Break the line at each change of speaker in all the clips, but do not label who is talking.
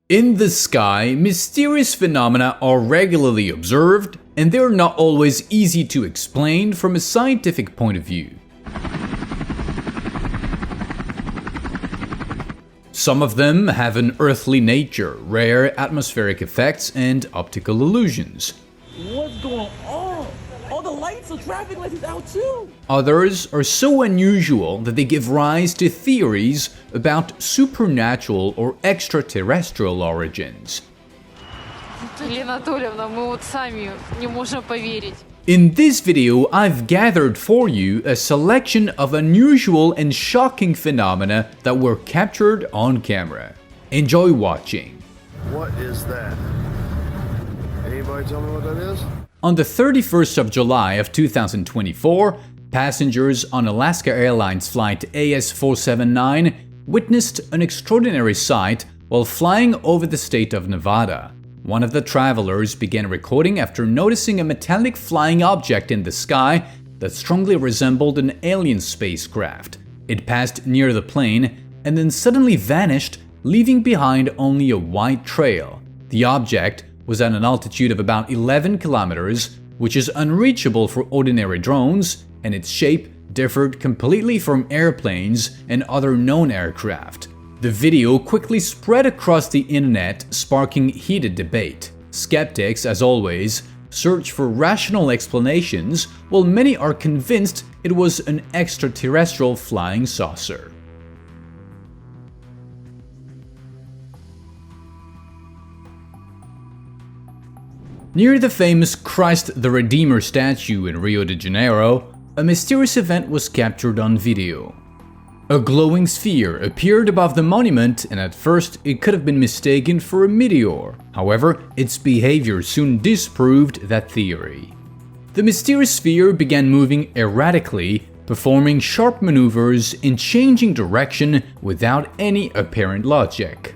In the sky, mysterious phenomena are regularly observed, and they're not always easy to explain from a scientific point of view. Some of them have an earthly nature, rare atmospheric effects, and optical illusions.
What's going on? All the lights and traffic lights is out too.
Others are so unusual that they give rise to theories about supernatural or extraterrestrial origins.
Елена Анатольевна, мы вот сами не можем поверить.
In this video, I've gathered for you a selection of unusual and shocking phenomena that were captured on camera. Enjoy watching.
What is that? Anybody tell me what that is?
On the 31st of July of 2024, passengers on Alaska Airlines flight AS479 witnessed an extraordinary sight while flying over the state of Nevada. One of the travelers began recording after noticing a metallic flying object in the sky that strongly resembled an alien spacecraft. It passed near the plane and then suddenly vanished, leaving behind only a white trail. The object was at an altitude of about 11 kilometers, which is unreachable for ordinary drones, and its shape differed completely from airplanes and other known aircraft. The video quickly spread across the internet, sparking heated debate. Skeptics, as always, search for rational explanations, while many are convinced it was an extraterrestrial flying saucer. Near the famous Christ the Redeemer statue in Rio de Janeiro, a mysterious event was captured on video. A glowing sphere appeared above the monument, and at first it could have been mistaken for a meteor. However, its behavior soon disproved that theory. The mysterious sphere began moving erratically, performing sharp maneuvers and changing direction without any apparent logic.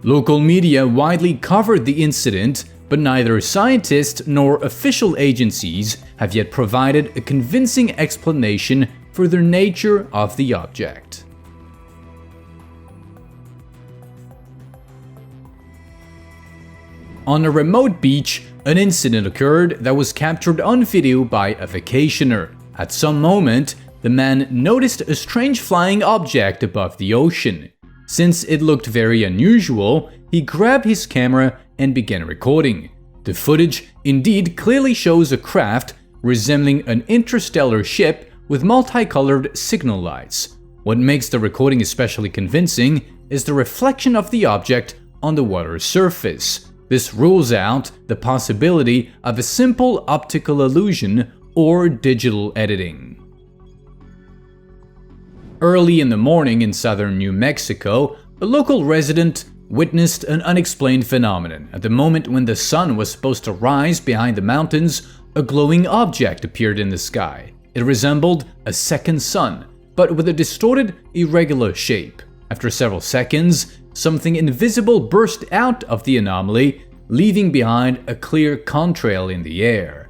Local media widely covered the incident, but neither scientists nor official agencies have yet provided a convincing explanation for the nature of the object. On a remote beach, an incident occurred that was captured on video by a vacationer. At some moment, the man noticed a strange flying object above the ocean. Since it looked very unusual, he grabbed his camera and began recording. The footage indeed clearly shows a craft resembling an interstellar ship with multicolored signal lights. What makes the recording especially convincing is the reflection of the object on the water's surface. This rules out the possibility of a simple optical illusion or digital editing. Early in the morning in southern New Mexico, a local resident witnessed an unexplained phenomenon. At the moment when the sun was supposed to rise behind the mountains, a glowing object appeared in the sky. It resembled a second sun, but with a distorted, irregular shape. After several seconds, something invisible burst out of the anomaly, leaving behind a clear contrail in the air.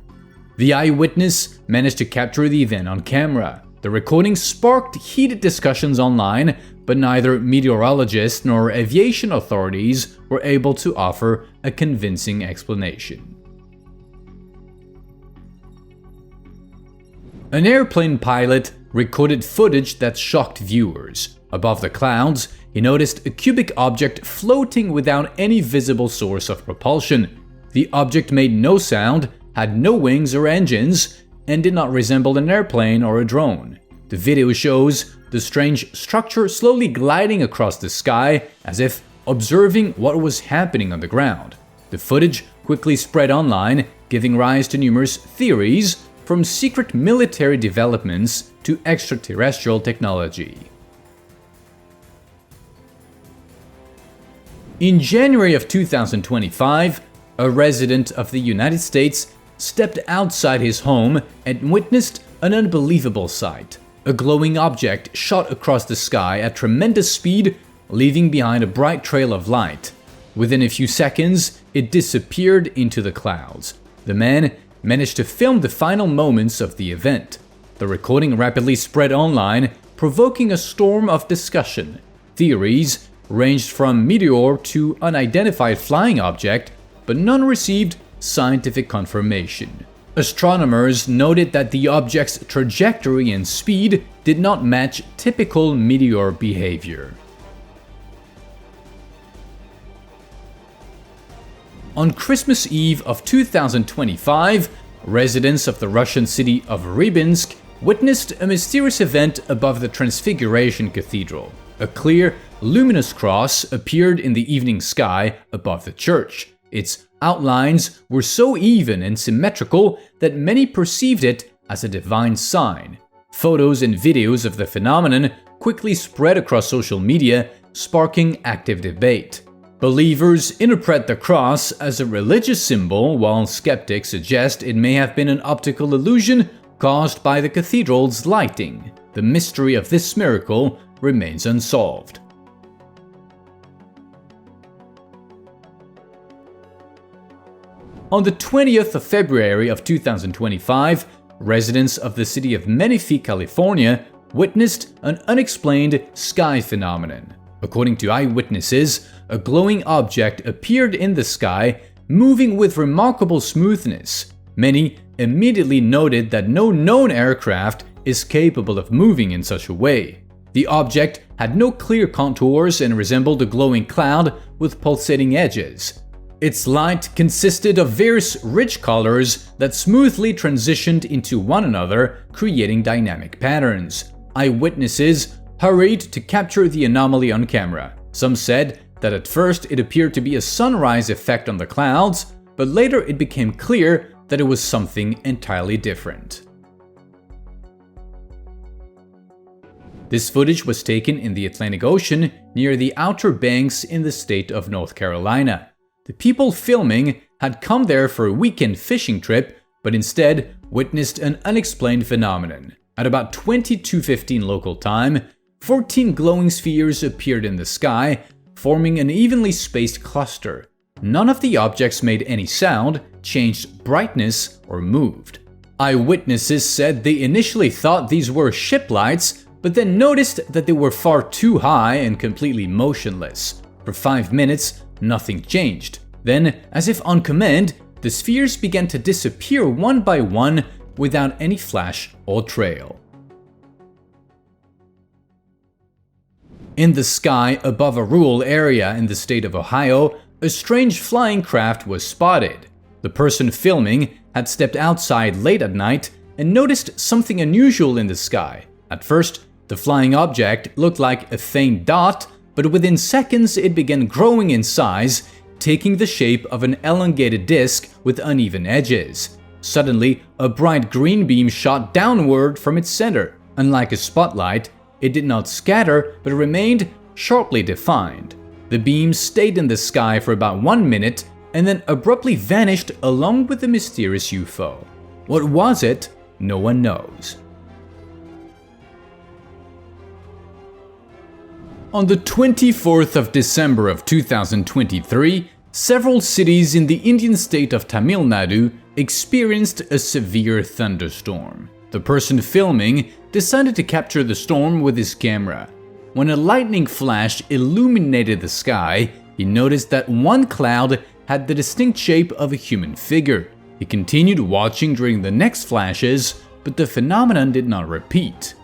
The eyewitness managed to capture the event on camera. The recording sparked heated discussions online, but neither meteorologists nor aviation authorities were able to offer a convincing explanation. An airplane pilot recorded footage that shocked viewers. Above the clouds, he noticed a cubic object floating without any visible source of propulsion. The object made no sound, had no wings or engines, and did not resemble an airplane or a drone. The video shows the strange structure slowly gliding across the sky as if observing what was happening on the ground. The footage quickly spread online, giving rise to numerous theories, from secret military developments to extraterrestrial technology. In January of 2025, a resident of the United States stepped outside his home and witnessed an unbelievable sight. A glowing object shot across the sky at tremendous speed, leaving behind a bright trail of light. Within a few seconds, it disappeared into the clouds. The man managed to film the final moments of the event. The recording rapidly spread online, provoking a storm of discussion. Theories ranged from meteor to unidentified flying object, but none received scientific confirmation. Astronomers noted that the object's trajectory and speed did not match typical meteor behavior. On Christmas Eve of 2025, residents of the Russian city of Rybinsk witnessed a mysterious event above the Transfiguration Cathedral. A clear, luminous cross appeared in the evening sky above the church. Its outlines were so even and symmetrical that many perceived it as a divine sign. Photos and videos of the phenomenon quickly spread across social media, sparking active debate. Believers interpret the cross as a religious symbol, while skeptics suggest it may have been an optical illusion caused by the cathedral's lighting. The mystery of this miracle remains unsolved. On the 20th of February of 2025, residents of the city of Menifee, California, witnessed an unexplained sky phenomenon. According to eyewitnesses, a glowing object appeared in the sky, moving with remarkable smoothness. Many immediately noted that no known aircraft is capable of moving in such a way. The object had no clear contours and resembled a glowing cloud with pulsating edges. Its light consisted of various rich colors that smoothly transitioned into one another, creating dynamic patterns. Eyewitnesses hurried to capture the anomaly on camera. Some said that at first it appeared to be a sunrise effect on the clouds, but later it became clear that it was something entirely different. This footage was taken in the Atlantic Ocean near the Outer Banks in the state of North Carolina. The people filming had come there for a weekend fishing trip, but instead witnessed an unexplained phenomenon. At about 22:15 local time, 14 glowing spheres appeared in the sky, forming an evenly spaced cluster. None of the objects made any sound, changed brightness, or moved. Eyewitnesses said they initially thought these were ship lights, but then noticed that they were far too high and completely motionless. For 5 minutes, nothing changed. Then, as if on command, the spheres began to disappear one by one without any flash or trail. In the sky above a rural area in the state of Ohio, a strange flying craft was spotted. The person filming had stepped outside late at night and noticed something unusual in the sky. At first, the flying object looked like a faint dot, but within seconds it began growing in size, taking the shape of an elongated disc with uneven edges. Suddenly, a bright green beam shot downward from its center. Unlike a spotlight, it did not scatter but remained sharply defined. The beam stayed in the sky for about 1 minute and then abruptly vanished along with the mysterious UFO. What was it? No one knows. On the 24th of December of 2023, several cities in the Indian state of Tamil Nadu experienced a severe thunderstorm. The person filming decided to capture the storm with his camera. When a lightning flash illuminated the sky, he noticed that one cloud had the distinct shape of a human figure. He continued watching during the next flashes, but the phenomenon did not repeat.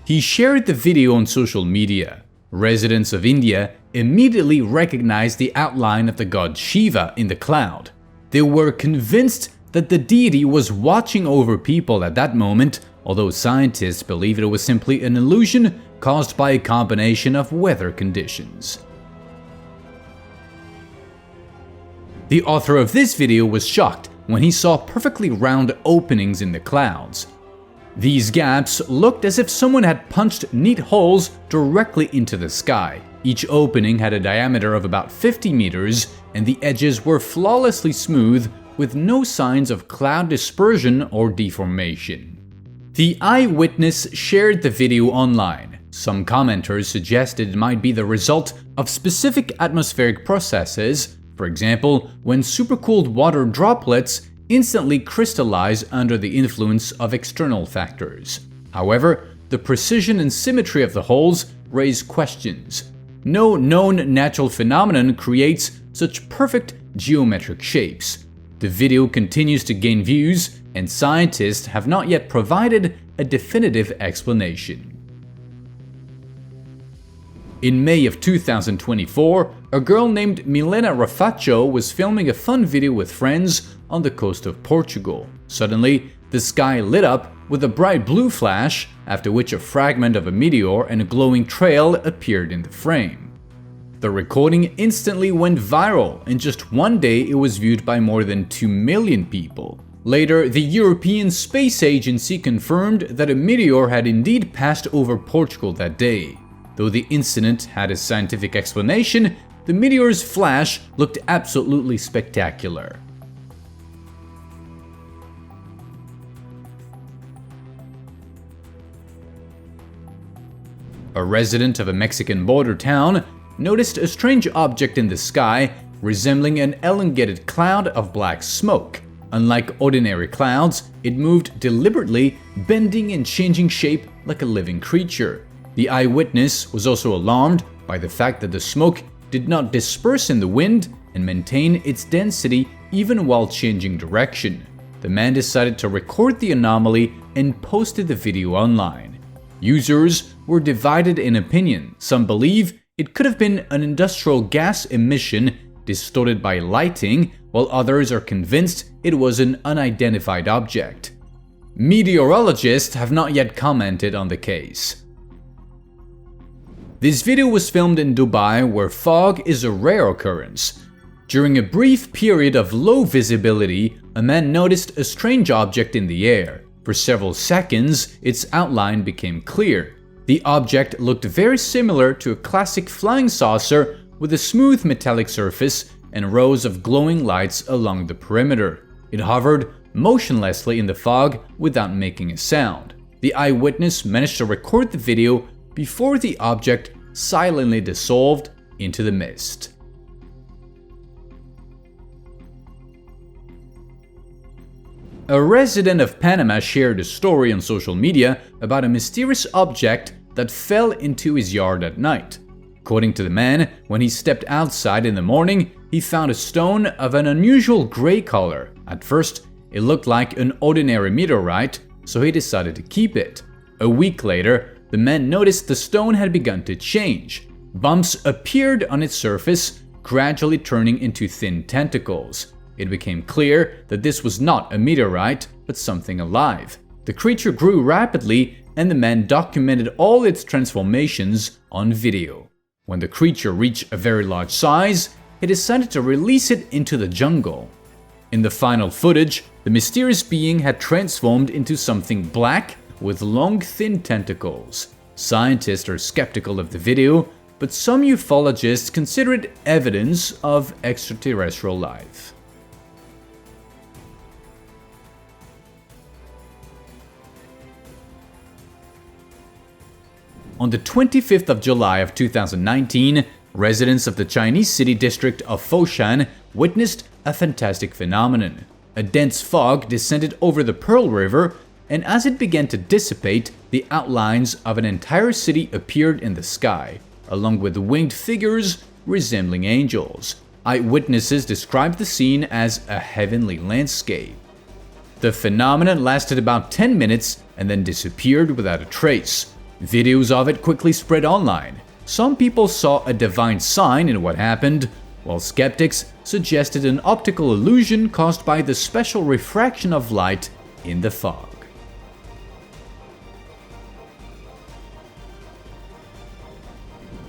He shared the video on social media. Residents of India immediately recognized the outline of the god Shiva in the cloud. They were convinced that the deity was watching over people at that moment, although scientists believe it was simply an illusion caused by a combination of weather conditions. The author of this video was shocked when he saw perfectly round openings in the clouds. These gaps looked as if someone had punched neat holes directly into the sky. Each opening had a diameter of about 50 meters, and the edges were flawlessly smooth with no signs of cloud dispersion or deformation. The eyewitness shared the video online. Some commenters suggested it might be the result of specific atmospheric processes, for example, when supercooled water droplets instantly crystallize under the influence of external factors. However, the precision and symmetry of the holes raise questions. No known natural phenomenon creates such perfect geometric shapes. The video continues to gain views, and scientists have not yet provided a definitive explanation. In May of 2024, a girl named Milena Rafacho was filming a fun video with friends on the coast of Portugal. Suddenly, the sky lit up with a bright blue flash, after which a fragment of a meteor and a glowing trail appeared in the frame. The recording instantly went viral. In just one day, it was viewed by more than 2 million people. Later, the European Space Agency confirmed that a meteor had indeed passed over Portugal that day. Though the incident had a scientific explanation, the meteor's flash looked absolutely spectacular. A resident of a Mexican border town noticed a strange object in the sky resembling an elongated cloud of black smoke. Unlike ordinary clouds, it moved deliberately, bending and changing shape like a living creature. The eyewitness was also alarmed by the fact that the smoke did not disperse in the wind and maintain its density even while changing direction. The man decided to record the anomaly and posted the video online. Users were divided in opinion. Some believe it could have been an industrial gas emission distorted by lighting, while others are convinced it was an unidentified object. Meteorologists have not yet commented on the case. This video was filmed in Dubai, where fog is a rare occurrence. During a brief period of low visibility, a man noticed a strange object in the air. For several seconds, its outline became clear. The object looked very similar to a classic flying saucer with a smooth metallic surface and rows of glowing lights along the perimeter. It hovered motionlessly in the fog without making a sound. The eyewitness managed to record the video before the object silently dissolved into the mist. A resident of Panama shared a story on social media about a mysterious object that fell into his yard at night. According to the man, when he stepped outside in the morning, he found a stone of an unusual gray color. At first, it looked like an ordinary meteorite, so he decided to keep it. A week later, the man noticed the stone had begun to change. Bumps appeared on its surface, gradually turning into thin tentacles. It became clear that this was not a meteorite, but something alive. The creature grew rapidly, and the man documented all its transformations on video. When the creature reached a very large size, he decided to release it into the jungle. In the final footage, the mysterious being had transformed into something black with long, thin tentacles. Scientists are skeptical of the video, but some ufologists consider it evidence of extraterrestrial life. On the 25th of July of 2019, residents of the Chinese city district of Foshan witnessed a fantastic phenomenon. A dense fog descended over the Pearl River, and as it began to dissipate, the outlines of an entire city appeared in the sky, along with winged figures resembling angels. Eyewitnesses described the scene as a heavenly landscape. The phenomenon lasted about 10 minutes and then disappeared without a trace. Videos of it quickly spread online. Some people saw a divine sign in what happened, while skeptics suggested an optical illusion caused by the special refraction of light in the fog.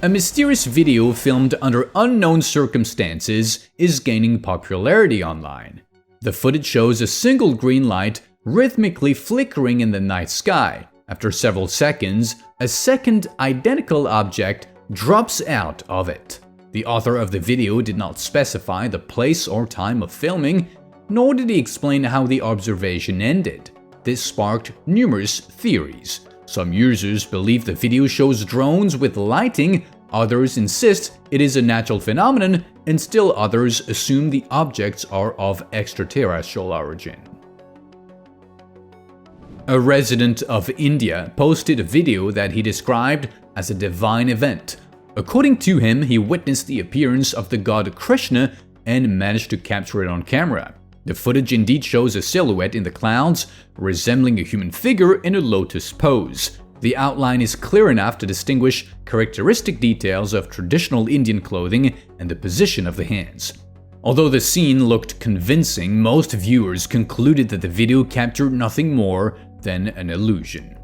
A mysterious video filmed under unknown circumstances is gaining popularity online. The footage shows a single green light rhythmically flickering in the night sky. After several seconds, a second identical object drops out of it. The author of the video did not specify the place or time of filming, nor did he explain how the observation ended. This sparked numerous theories. Some users believe the video shows drones with lighting, others insist it is a natural phenomenon, and still others assume the objects are of extraterrestrial origin. A resident of India posted a video that he described as a divine event. According to him, he witnessed the appearance of the god Krishna and managed to capture it on camera. The footage indeed shows a silhouette in the clouds resembling a human figure in a lotus pose. The outline is clear enough to distinguish characteristic details of traditional Indian clothing and the position of the hands. Although the scene looked convincing, most viewers concluded that the video captured nothing more than an illusion.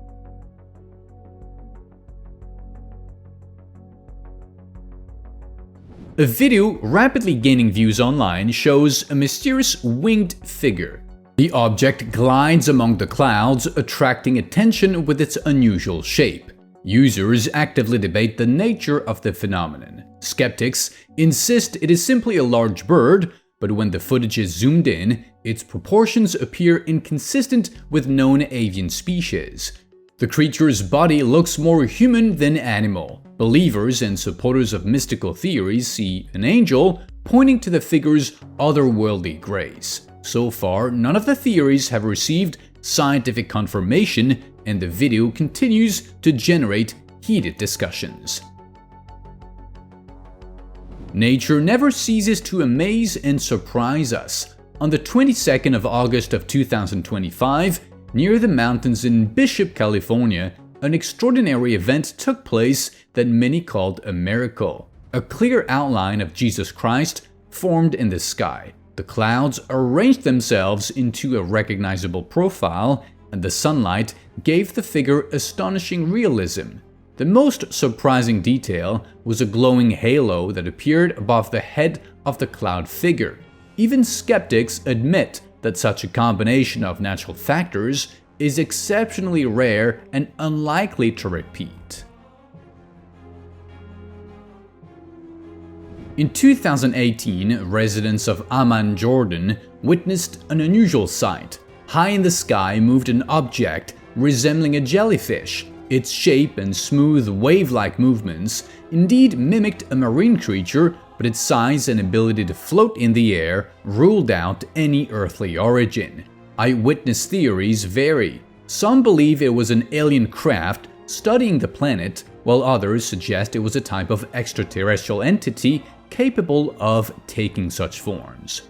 A video rapidly gaining views online shows a mysterious winged figure. The object glides among the clouds, attracting attention with its unusual shape. Users actively debate the nature of the phenomenon. Skeptics insist it is simply a large bird, but when the footage is zoomed in, its proportions appear inconsistent with known avian species. The creature's body looks more human than animal. Believers and supporters of mystical theories see an angel pointing to the figure's otherworldly grace. So far, none of the theories have received scientific confirmation, and the video continues to generate heated discussions. Nature never ceases to amaze and surprise us. On the 22nd of August of 2025, near the mountains in Bishop, California, an extraordinary event took place that many called a miracle. A clear outline of Jesus Christ formed in the sky. The clouds arranged themselves into a recognizable profile, and the sunlight gave the figure astonishing realism. The most surprising detail was a glowing halo that appeared above the head of the cloud figure. Even skeptics admit that such a combination of natural factors is exceptionally rare and unlikely to repeat. In 2018, residents of Amman, Jordan, witnessed an unusual sight. High in the sky moved an object resembling a jellyfish. Its shape and smooth wave-like movements indeed mimicked a marine creature, but its size and ability to float in the air ruled out any earthly origin. Eyewitness theories vary. Some believe it was an alien craft studying the planet, while others suggest it was a type of extraterrestrial entity capable of taking such forms.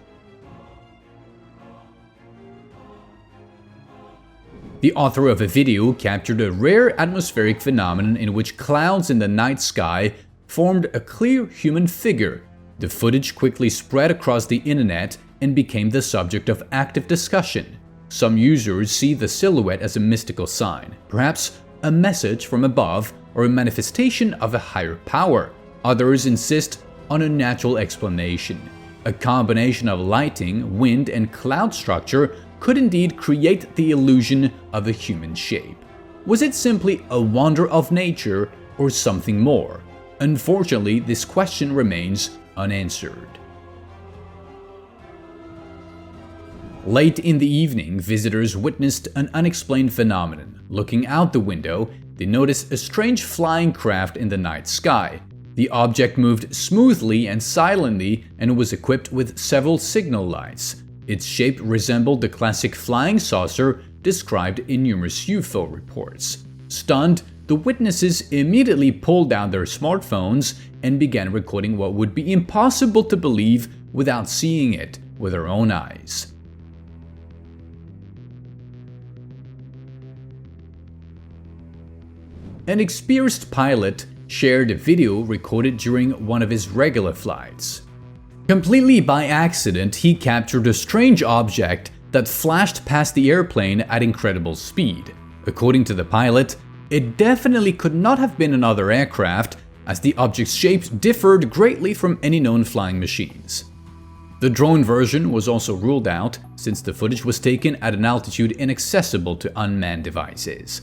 The author of a video captured a rare atmospheric phenomenon in which clouds in the night sky formed a clear human figure. The footage quickly spread across the internet and became the subject of active discussion. Some users see the silhouette as a mystical sign, perhaps a message from above or a manifestation of a higher power. Others insist on a natural explanation. A combination of lighting, wind, and cloud structure could indeed create the illusion of a human shape. Was it simply a wonder of nature or something more? Unfortunately, this question remains unanswered. Late in the evening, visitors witnessed an unexplained phenomenon. Looking out the window, they noticed a strange flying craft in the night sky. The object moved smoothly and silently and was equipped with several signal lights. Its shape resembled the classic flying saucer described in numerous UFO reports. Stunned, the witnesses immediately pulled out their smartphones and began recording what would be impossible to believe without seeing it with their own eyes. An experienced pilot shared a video recorded during one of his regular flights. Completely by accident, he captured a strange object that flashed past the airplane at incredible speed. According to the pilot, it definitely could not have been another aircraft, as the object's shape differed greatly from any known flying machines. The drone version was also ruled out, since the footage was taken at an altitude inaccessible to unmanned devices.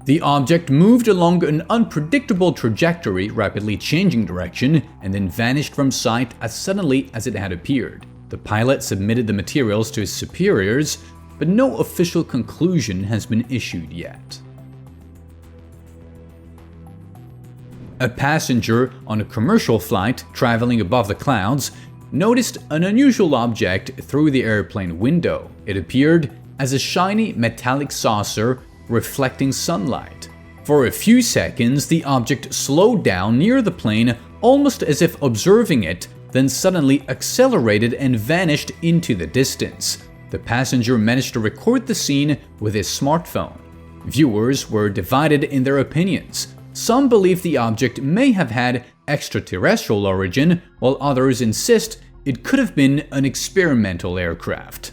The object moved along an unpredictable trajectory, rapidly changing direction, and then vanished from sight as suddenly as it had appeared. The pilot submitted the materials to his superiors, but no official conclusion has been issued yet. A passenger on a commercial flight traveling above the clouds noticed an unusual object through the airplane window. It appeared as a shiny metallic saucer reflecting sunlight. For a few seconds, the object slowed down near the plane, almost as if observing it, then suddenly accelerated and vanished into the distance. The passenger managed to record the scene with his smartphone. Viewers were divided in their opinions. Some believe the object may have had extraterrestrial origin, while others insist it could have been an experimental aircraft.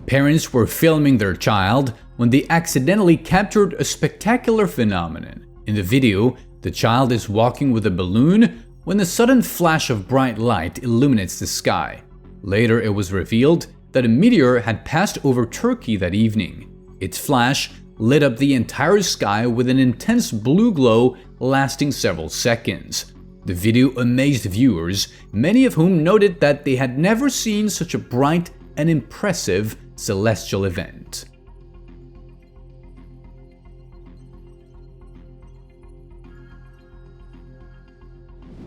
Parents were filming their child when they accidentally captured a spectacular phenomenon. In the video, the child is walking with a balloon when a sudden flash of bright light illuminates the sky. Later, it was revealed that a meteor had passed over Turkey that evening. Its flash lit up the entire sky with an intense blue glow lasting several seconds. The video amazed viewers, many of whom noted that they had never seen such a bright and impressive celestial event.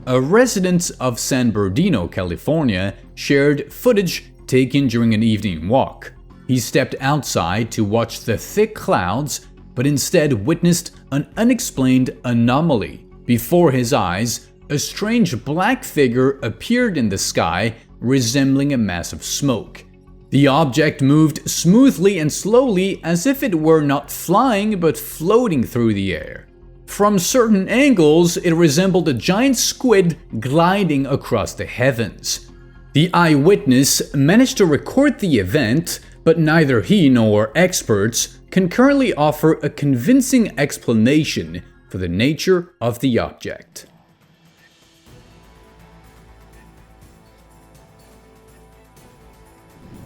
A resident of San Bernardino, California, shared footage taken during an evening walk. He stepped outside to watch the thick clouds, but instead witnessed an unexplained anomaly. Before his eyes, a strange black figure appeared in the sky, resembling a mass of smoke. The object moved smoothly and slowly as if it were not flying but floating through the air. From certain angles, it resembled a giant squid gliding across the heavens. The eyewitness managed to record the event, but neither he nor experts can currently offer a convincing explanation for the nature of the object.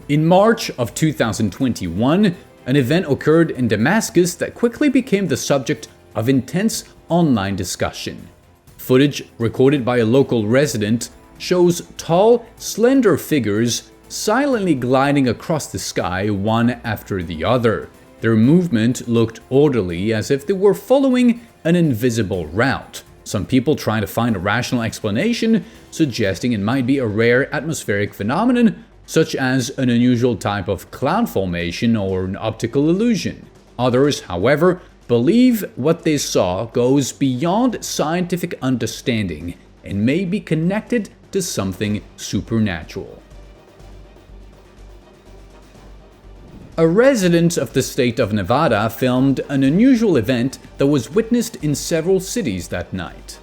In March of 2021, an event occurred in Damascus that quickly became the subject of intense online discussion. Footage recorded by a local resident shows tall, slender figures silently gliding across the sky one after the other. Their movement looked orderly, as if they were following an invisible route. Some people trying to find a rational explanation, suggesting it might be a rare atmospheric phenomenon, such as an unusual type of cloud formation or an optical illusion. Others, however, believe what they saw goes beyond scientific understanding and may be connected to something supernatural. A resident of the state of Nevada filmed an unusual event that was witnessed in several cities that night.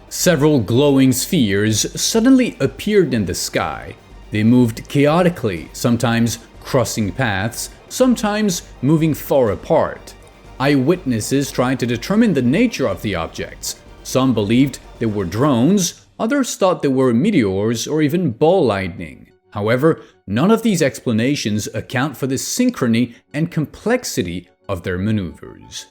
Several glowing spheres suddenly appeared in the sky. They moved chaotically, sometimes crossing paths, sometimes moving far apart. Eyewitnesses tried to determine the nature of the objects. Some believed they were drones, others thought they were meteors or even ball lightning. However, none of these explanations account for the synchrony and complexity of their maneuvers.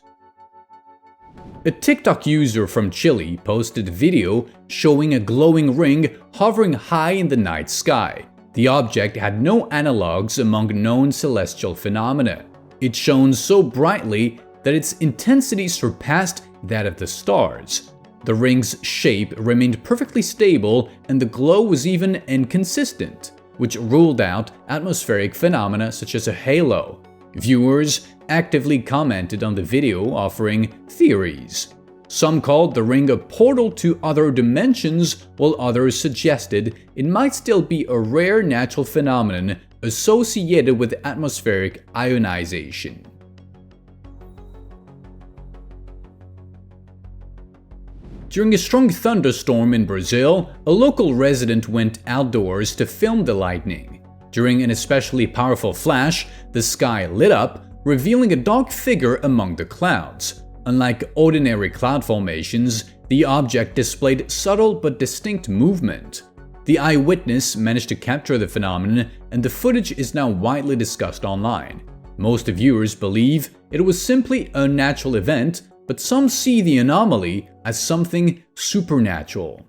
A TikTok user from Chile posted a video showing a glowing ring hovering high in the night sky. The object had no analogs among known celestial phenomena. It shone so brightly that its intensity surpassed that of the stars. The ring's shape remained perfectly stable and the glow was even and consistent, which ruled out atmospheric phenomena such as a halo. Viewers actively commented on the video, offering theories. Some called the ring a portal to other dimensions, while others suggested it might still be a rare natural phenomenon associated with atmospheric ionization. During a strong thunderstorm in Brazil, a local resident went outdoors to film the lightning. During an especially powerful flash, the sky lit up, revealing a dark figure among the clouds. Unlike ordinary cloud formations, the object displayed subtle but distinct movement. The eyewitness managed to capture the phenomenon, and the footage is now widely discussed online. Most viewers believe it was simply a natural event, but some see the anomaly as something supernatural.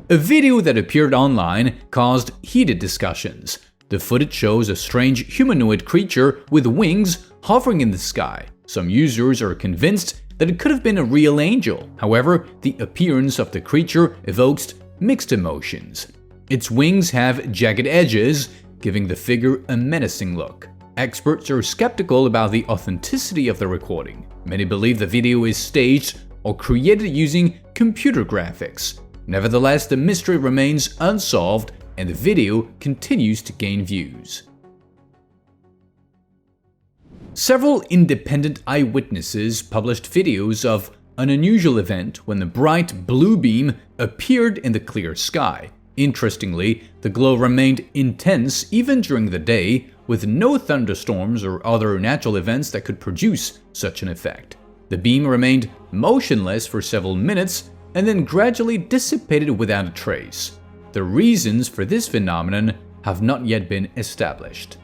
A video that appeared online caused heated discussions. The footage shows a strange humanoid creature with wings hovering in the sky. Some users are convinced that it could have been a real angel. However, the appearance of the creature evokes mixed emotions. Its wings have jagged edges, giving the figure a menacing look. Experts are skeptical about the authenticity of the recording. Many believe the video is staged or created using computer graphics. Nevertheless, the mystery remains unsolved and the video continues to gain views. Several independent eyewitnesses published videos of an unusual event when the bright blue beam appeared in the clear sky. Interestingly, the glow remained intense even during the day, with no thunderstorms or other natural events that could produce such an effect. The beam remained motionless for several minutes and then gradually dissipated without a trace. The reasons for this phenomenon have not yet been established.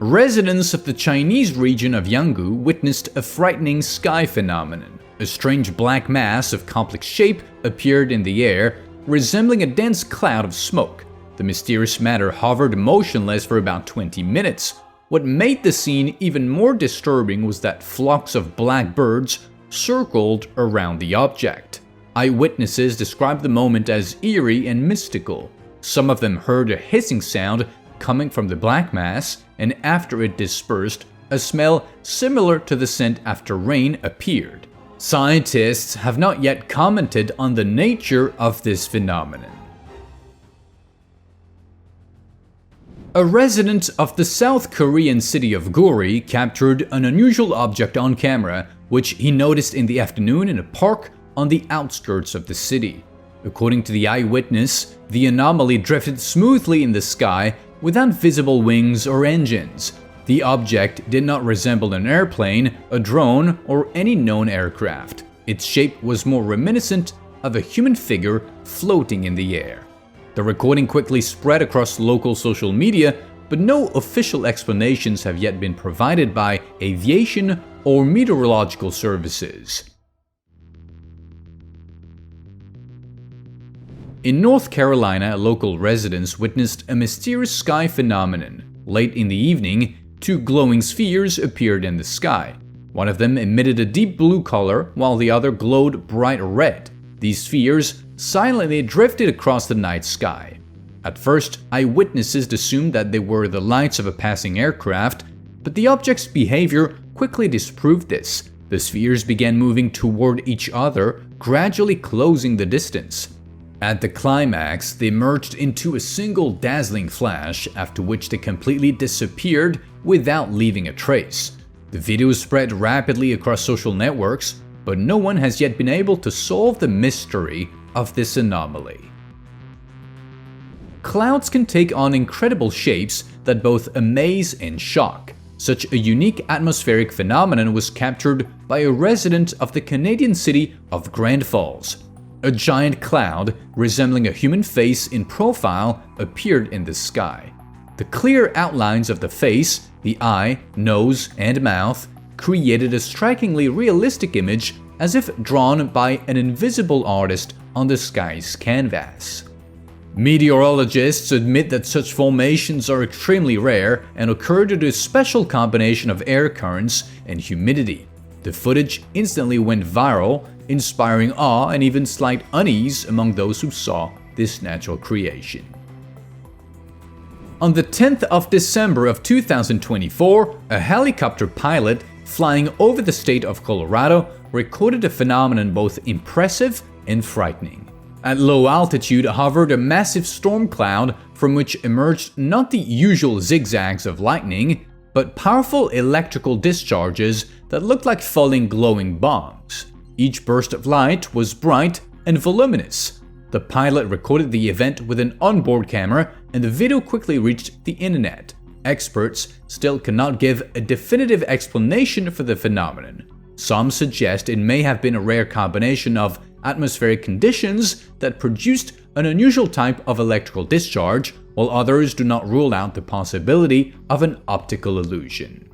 Residents of the Chinese region of Yanggu witnessed a frightening sky phenomenon. A strange black mass of complex shape appeared in the air, resembling a dense cloud of smoke. The mysterious matter hovered motionless for about 20 minutes. What made the scene even more disturbing was that flocks of black birds circled around the object. Eyewitnesses described the moment as eerie and mystical. Some of them heard a hissing sound coming from the black mass, and after it dispersed, a smell similar to the scent after rain appeared. Scientists have not yet commented on the nature of this phenomenon. A resident of the South Korean city of Gori captured an unusual object on camera, which he noticed in the afternoon in a park on the outskirts of the city. According to the eyewitness, the anomaly drifted smoothly in the sky without visible wings or engines. The object did not resemble an airplane, a drone, or any known aircraft. Its shape was more reminiscent of a human figure floating in the air. The recording quickly spread across local social media, but no official explanations have yet been provided by aviation or meteorological services. In North Carolina, local residents witnessed a mysterious sky phenomenon. Late in the evening, two glowing spheres appeared in the sky. One of them emitted a deep blue color, while the other glowed bright red. These spheres silently drifted across the night sky. At first, eyewitnesses assumed that they were the lights of a passing aircraft, but the object's behavior quickly disproved this. The spheres began moving toward each other, gradually closing the distance. At the climax, they merged into a single dazzling flash, after which they completely disappeared without leaving a trace. The video spread rapidly across social networks, but no one has yet been able to solve the mystery of this anomaly. Clouds can take on incredible shapes that both amaze and shock. Such a unique atmospheric phenomenon was captured by a resident of the Canadian city of Grand Falls. A giant cloud, resembling a human face in profile, appeared in the sky. The clear outlines of the face, the eye, nose, and mouth created a strikingly realistic image, as if drawn by an invisible artist on the sky's canvas. Meteorologists admit that such formations are extremely rare and occur due to a special combination of air currents and humidity. The footage instantly went viral, inspiring awe and even slight unease among those who saw this natural creation. On the 10th of December of 2024, a helicopter pilot flying over the state of Colorado recorded a phenomenon both impressive and frightening. At low altitude hovered a massive storm cloud from which emerged not the usual zigzags of lightning, but powerful electrical discharges that looked like falling glowing bombs. Each burst of light was bright and voluminous. The pilot recorded the event with an onboard camera, and the video quickly reached the internet. Experts still cannot give a definitive explanation for the phenomenon. Some suggest it may have been a rare combination of atmospheric conditions that produced an unusual type of electrical discharge, while others do not rule out the possibility of an optical illusion.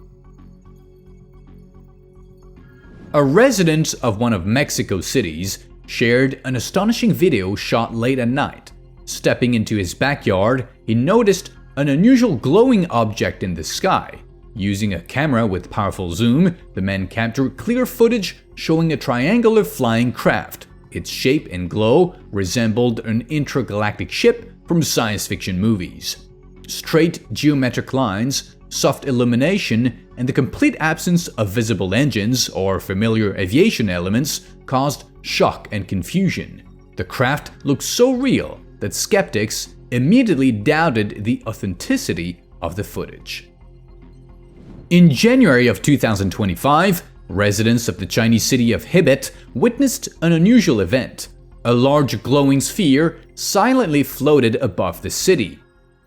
A resident of one of Mexico's cities shared an astonishing video shot late at night. Stepping into his backyard, he noticed an unusual glowing object in the sky. Using a camera with powerful zoom, the man captured clear footage showing a triangular flying craft. Its shape and glow resembled an intergalactic ship from science fiction movies. Straight geometric lines, soft illumination, and the complete absence of visible engines or familiar aviation elements caused shock and confusion. The craft looked so real that skeptics immediately doubted the authenticity of the footage. In January of 2025, residents of the Chinese city of Hebei witnessed an unusual event. A large glowing sphere silently floated above the city.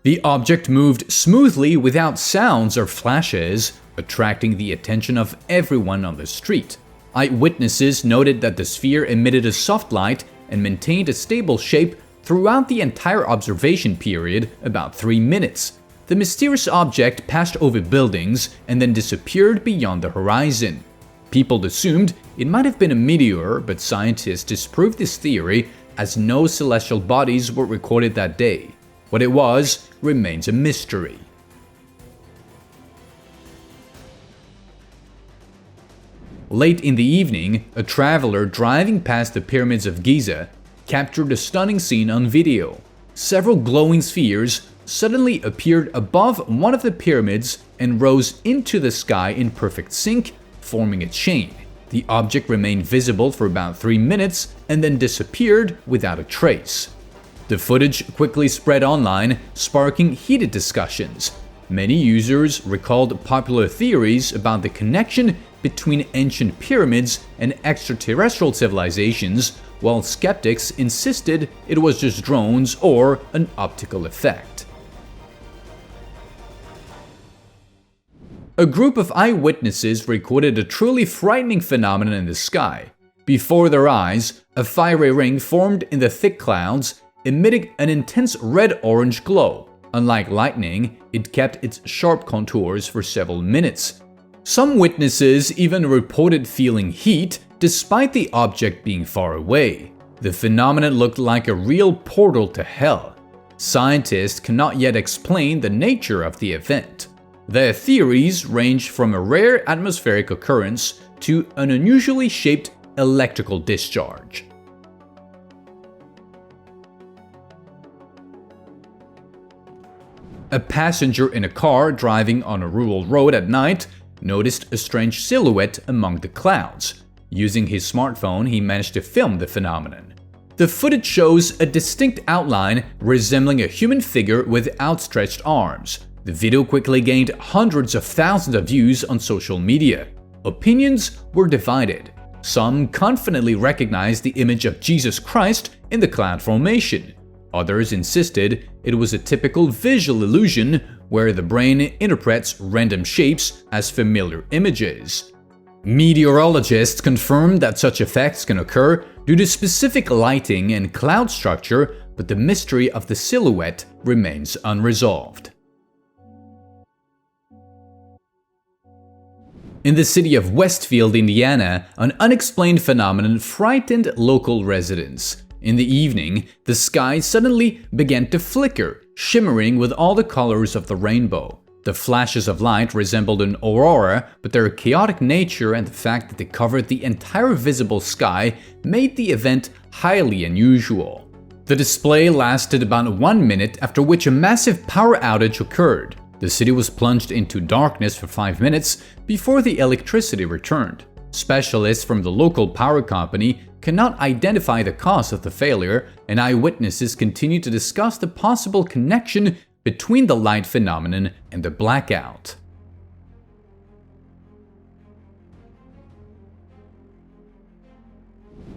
The object moved smoothly without sounds or flashes, attracting the attention of everyone on the street. Eyewitnesses noted that the sphere emitted a soft light and maintained a stable shape throughout the entire observation period, about 3 minutes. The mysterious object passed over buildings and then disappeared beyond the horizon. People assumed it might have been a meteor, but scientists disproved this theory as no celestial bodies were recorded that day. What it was remains a mystery. Late in the evening, a traveler driving past the pyramids of Giza captured a stunning scene on video. Several glowing spheres suddenly appeared above one of the pyramids and rose into the sky in perfect sync, forming a chain. The object remained visible for about 3 minutes and then disappeared without a trace. The footage quickly spread online, sparking heated discussions. Many users recalled popular theories about the connection between ancient pyramids and extraterrestrial civilizations, while skeptics insisted it was just drones or an optical effect. A group of eyewitnesses recorded a truly frightening phenomenon in the sky. Before their eyes, a fiery ring formed in the thick clouds, emitting an intense red-orange glow. Unlike lightning, it kept its sharp contours for several minutes. Some witnesses even reported feeling heat despite the object being far away. The phenomenon looked like a real portal to hell. Scientists cannot yet explain the nature of the event. Their theories range from a rare atmospheric occurrence to an unusually shaped electrical discharge. A passenger in a car driving on a rural road at night noticed a strange silhouette among the clouds. Using his smartphone, he managed to film the phenomenon. The footage shows a distinct outline resembling a human figure with outstretched arms. The video quickly gained hundreds of thousands of views on social media. Opinions were divided. Some confidently recognized the image of Jesus Christ in the cloud formation. Others insisted it was a typical visual illusion where the brain interprets random shapes as familiar images. Meteorologists confirmed that such effects can occur due to specific lighting and cloud structure, but the mystery of the silhouette remains unresolved. In the city of Westfield, Indiana, an unexplained phenomenon frightened local residents. In the evening, the sky suddenly began to flicker, shimmering with all the colors of the rainbow. The flashes of light resembled an aurora, but their chaotic nature and the fact that they covered the entire visible sky made the event highly unusual. The display lasted about 1 minute, after which a massive power outage occurred. The city was plunged into darkness for 5 minutes before the electricity returned. Specialists from the local power company cannot identify the cause of the failure, and eyewitnesses continue to discuss the possible connection between the light phenomenon and the blackout.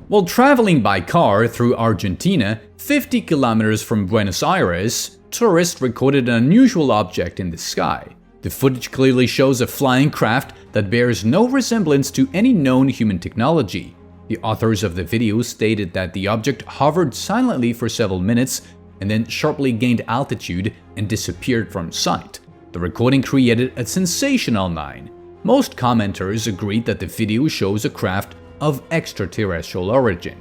While traveling by car through Argentina, 50 kilometers from Buenos Aires, tourists recorded an unusual object in the sky. The footage clearly shows a flying craft that bears no resemblance to any known human technology. The authors of the video stated that the object hovered silently for several minutes and then sharply gained altitude and disappeared from sight. The recording created a sensation online. Most commenters agreed that the video shows a craft of extraterrestrial origin.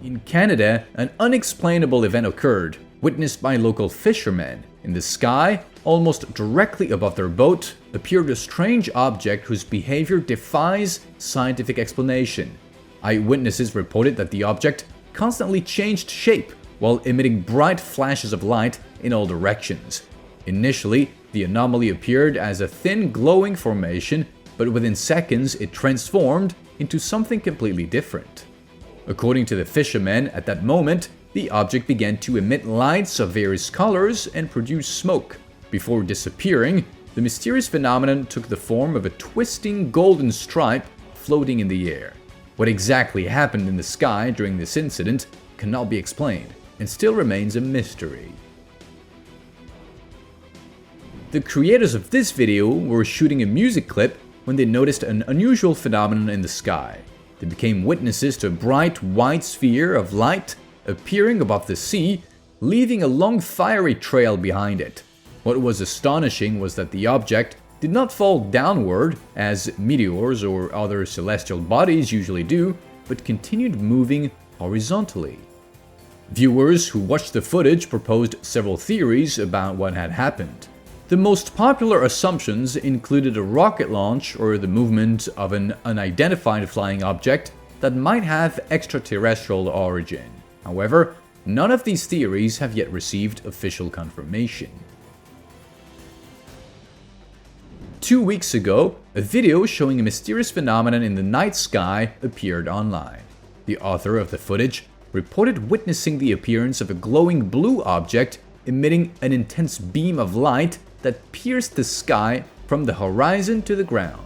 In Canada, an unexplainable event occurred, witnessed by local fishermen. In the sky, almost directly above their boat, appeared a strange object whose behavior defies scientific explanation. Eyewitnesses reported that the object constantly changed shape while emitting bright flashes of light in all directions. Initially, the anomaly appeared as a thin glowing formation, but within seconds it transformed into something completely different. According to the fishermen, at that moment, the object began to emit lights of various colors and produce smoke. Before disappearing, the mysterious phenomenon took the form of a twisting golden stripe floating in the air. What exactly happened in the sky during this incident cannot be explained and still remains a mystery. The creators of this video were shooting a music clip when they noticed an unusual phenomenon in the sky. They became witnesses to a bright white sphere of light appearing above the sea, leaving a long fiery trail behind it. What was astonishing was that the object did not fall downward as meteors or other celestial bodies usually do, but continued moving horizontally. Viewers who watched the footage proposed several theories about what had happened. The most popular assumptions included a rocket launch or the movement of an unidentified flying object that might have extraterrestrial origin. However, none of these theories have yet received official confirmation. 2 weeks ago, a video showing a mysterious phenomenon in the night sky appeared online. The author of the footage reported witnessing the appearance of a glowing blue object emitting an intense beam of light that pierced the sky from the horizon to the ground.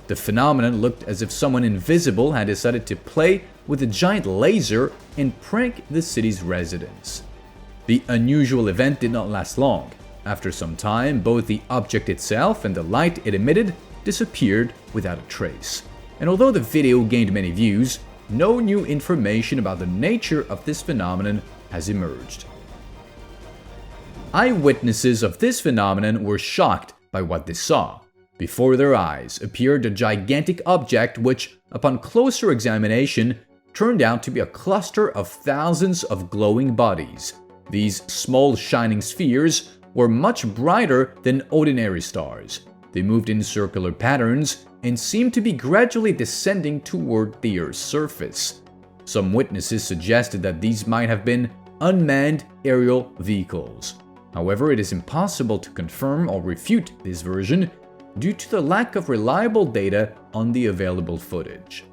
The phenomenon looked as if someone invisible had decided to play with a giant laser and prank the city's residents. The unusual event did not last long. After some time, both the object itself and the light it emitted disappeared without a trace. And although the video gained many views, no new information about the nature of this phenomenon has emerged. Eyewitnesses of this phenomenon were shocked by what they saw. Before their eyes appeared a gigantic object which, upon closer examination, turned out to be a cluster of thousands of glowing bodies. These small shining spheres were much brighter than ordinary stars. They moved in circular patterns and seemed to be gradually descending toward the Earth's surface. Some witnesses suggested that these might have been unmanned aerial vehicles. However, it is impossible to confirm or refute this version due to the lack of reliable data on the available footage.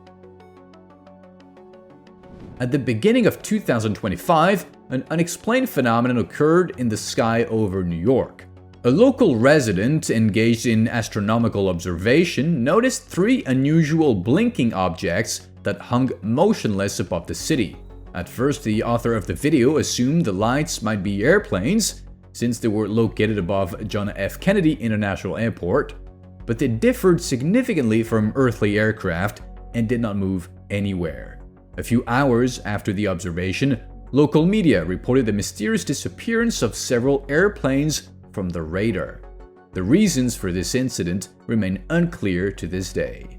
At the beginning of 2025, an unexplained phenomenon occurred in the sky over New York. A local resident engaged in astronomical observation noticed 3 unusual blinking objects that hung motionless above the city. At first, the author of the video assumed the lights might be airplanes, since they were located above John F. Kennedy International Airport, but they differed significantly from earthly aircraft and did not move anywhere. A few hours after the observation, local media reported the mysterious disappearance of several airplanes from the radar. The reasons for this incident remain unclear to this day.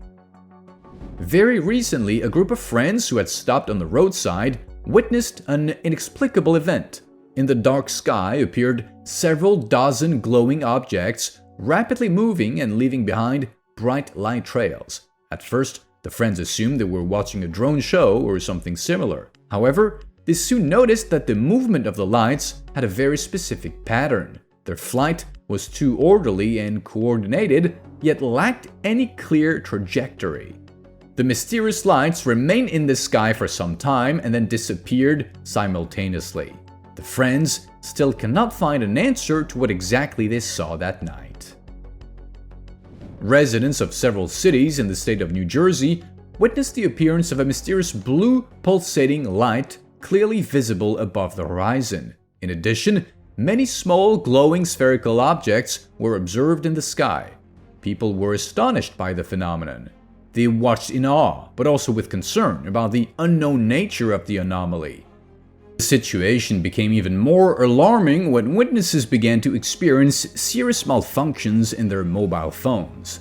Very recently, a group of friends who had stopped on the roadside witnessed an inexplicable event. In the dark sky appeared several dozen glowing objects, rapidly moving and leaving behind bright light trails. At first, the friends assumed they were watching a drone show or something similar. However, they soon noticed that the movement of the lights had a very specific pattern. Their flight was too orderly and coordinated, yet lacked any clear trajectory. The mysterious lights remained in the sky for some time and then disappeared simultaneously. The friends still cannot find an answer to what exactly they saw that night. Residents of several cities in the state of New Jersey witnessed the appearance of a mysterious blue pulsating light clearly visible above the horizon. In addition, many small glowing spherical objects were observed in the sky. People were astonished by the phenomenon. They watched in awe, but also with concern about the unknown nature of the anomaly. The situation became even more alarming when witnesses began to experience serious malfunctions in their mobile phones.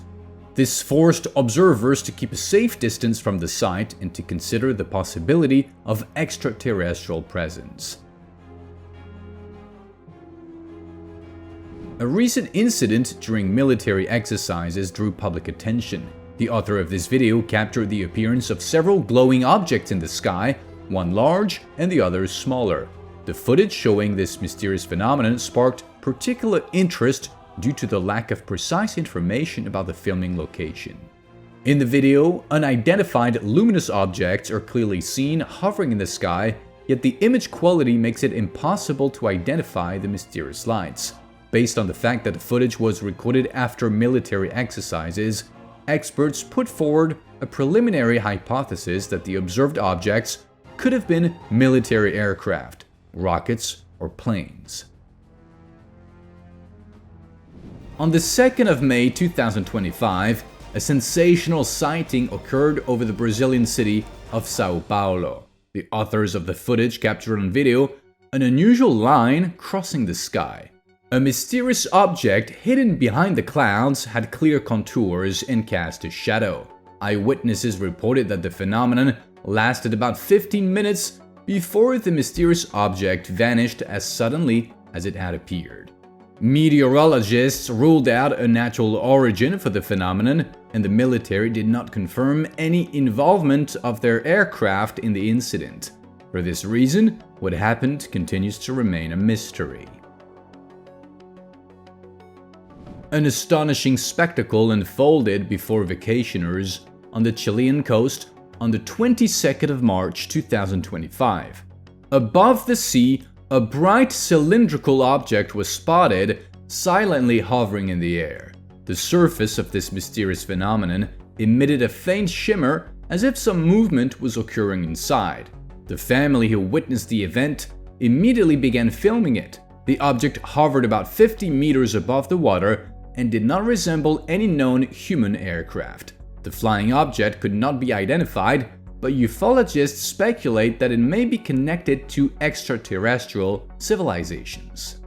This forced observers to keep a safe distance from the site and to consider the possibility of extraterrestrial presence. A recent incident during military exercises drew public attention. The author of this video captured the appearance of several glowing objects in the sky, one large and the other smaller. The footage showing this mysterious phenomenon sparked particular interest due to the lack of precise information about the filming location. In the video, unidentified luminous objects are clearly seen hovering in the sky, yet the image quality makes it impossible to identify the mysterious lights. Based on the fact that the footage was recorded after military exercises, experts put forward a preliminary hypothesis that the observed objects could have been military aircraft, rockets, or planes. On the 2nd of May 2025, a sensational sighting occurred over the Brazilian city of São Paulo. The authors of the footage captured on video an unusual line crossing the sky. A mysterious object hidden behind the clouds had clear contours and cast a shadow. Eyewitnesses reported that the phenomenon lasted about 15 minutes before the mysterious object vanished as suddenly as it had appeared. Meteorologists ruled out a natural origin for the phenomenon, and the military did not confirm any involvement of their aircraft in the incident. For this reason, what happened continues to remain a mystery. An astonishing spectacle unfolded before vacationers on the Chilean coast on the 22nd of March 2025. Above the sea, a bright cylindrical object was spotted, silently hovering in the air. The surface of this mysterious phenomenon emitted a faint shimmer as if some movement was occurring inside. The family who witnessed the event immediately began filming it. The object hovered about 50 meters above the water and did not resemble any known human aircraft. The flying object could not be identified, but ufologists speculate that it may be connected to extraterrestrial civilizations.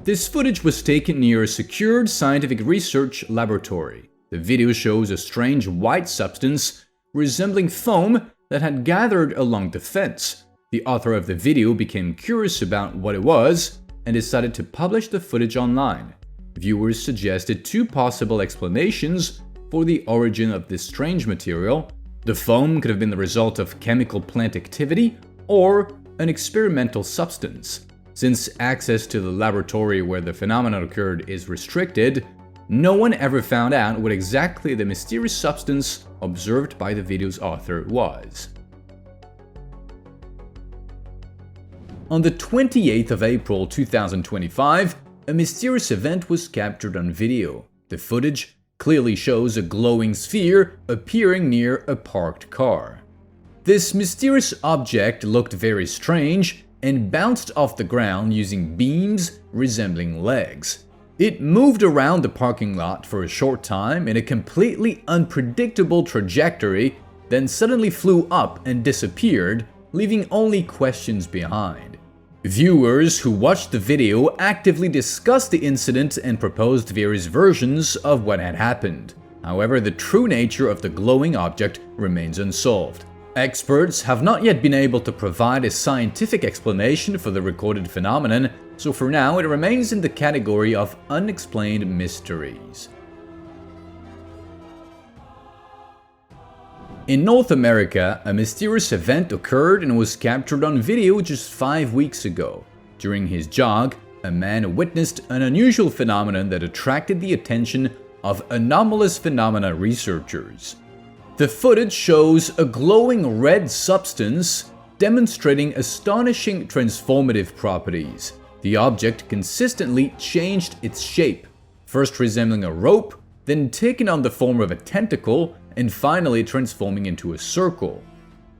This footage was taken near a secured scientific research laboratory. The video shows a strange white substance resembling foam that had gathered along the fence. The author of the video became curious about what it was and decided to publish the footage online. Viewers suggested two possible explanations for the origin of this strange material. The foam could have been the result of chemical plant activity or an experimental substance. Since access to the laboratory where the phenomenon occurred is restricted, no one ever found out what exactly the mysterious substance observed by the video's author was. On the 28th of April 2025, a mysterious event was captured on video. The footage clearly shows a glowing sphere appearing near a parked car. This mysterious object looked very strange and bounced off the ground using beams resembling legs. It moved around the parking lot for a short time in a completely unpredictable trajectory, then suddenly flew up and disappeared, leaving only questions behind. Viewers who watched the video actively discussed the incident and proposed various versions of what had happened. However, the true nature of the glowing object remains unsolved. Experts have not yet been able to provide a scientific explanation for the recorded phenomenon, so for now it remains in the category of unexplained mysteries. In North America, a mysterious event occurred and was captured on video just 5 weeks ago. During his jog, a man witnessed an unusual phenomenon that attracted the attention of anomalous phenomena researchers. The footage shows a glowing red substance demonstrating astonishing transformative properties. The object consistently changed its shape, first resembling a rope, then taking on the form of a tentacle, and finally transforming into a circle.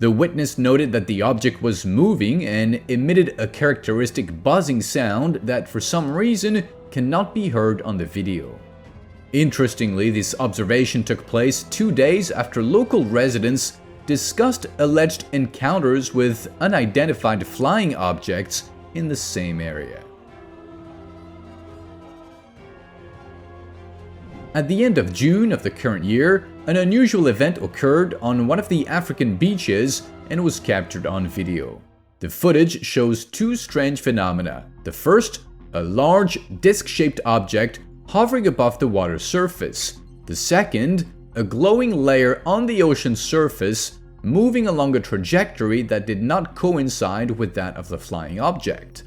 The witness noted that the object was moving and emitted a characteristic buzzing sound that for some reason cannot be heard on the video. Interestingly, this observation took place 2 days after local residents discussed alleged encounters with unidentified flying objects in the same area. At the end of June of the current year, an unusual event occurred on one of the African beaches and was captured on video. The footage shows two strange phenomena. The first, a large disc-shaped object hovering above the water's surface. The second, a glowing layer on the ocean's surface moving along a trajectory that did not coincide with that of the flying object.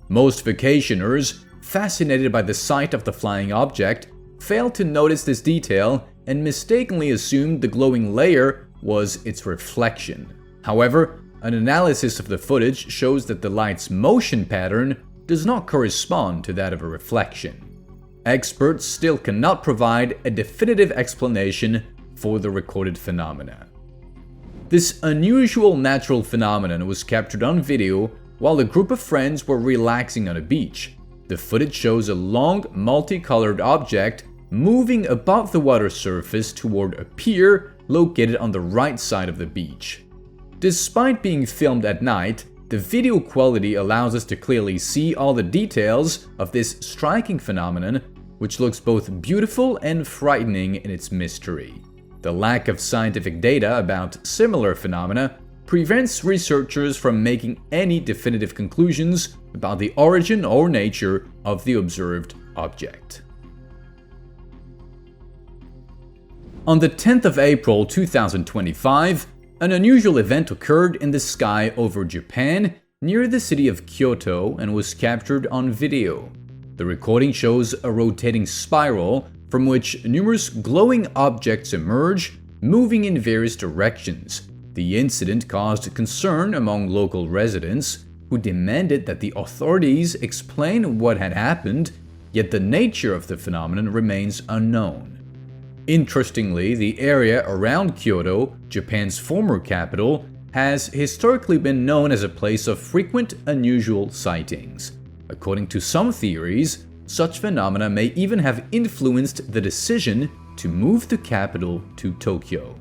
Most vacationers, fascinated by the sight of the flying object, failed to notice this detail and mistakenly assumed the glowing layer was its reflection. However, an analysis of the footage shows that the light's motion pattern does not correspond to that of a reflection. Experts still cannot provide a definitive explanation for the recorded phenomena. This unusual natural phenomenon was captured on video while a group of friends were relaxing on a beach. The footage shows a long, multicolored object moving above the water surface toward a pier located on the right side of the beach. Despite being filmed at night, the video quality allows us to clearly see all the details of this striking phenomenon, which looks both beautiful and frightening in its mystery. The lack of scientific data about similar phenomena prevents researchers from making any definitive conclusions about the origin or nature of the observed object. On the 10th of April 2025, an unusual event occurred in the sky over Japan near the city of Kyoto and was captured on video. The recording shows a rotating spiral from which numerous glowing objects emerge, moving in various directions. The incident caused concern among local residents, who demanded that the authorities explain what had happened, yet the nature of the phenomenon remains unknown. Interestingly, the area around Kyoto, Japan's former capital, has historically been known as a place of frequent unusual sightings. According to some theories, such phenomena may even have influenced the decision to move the capital to Tokyo.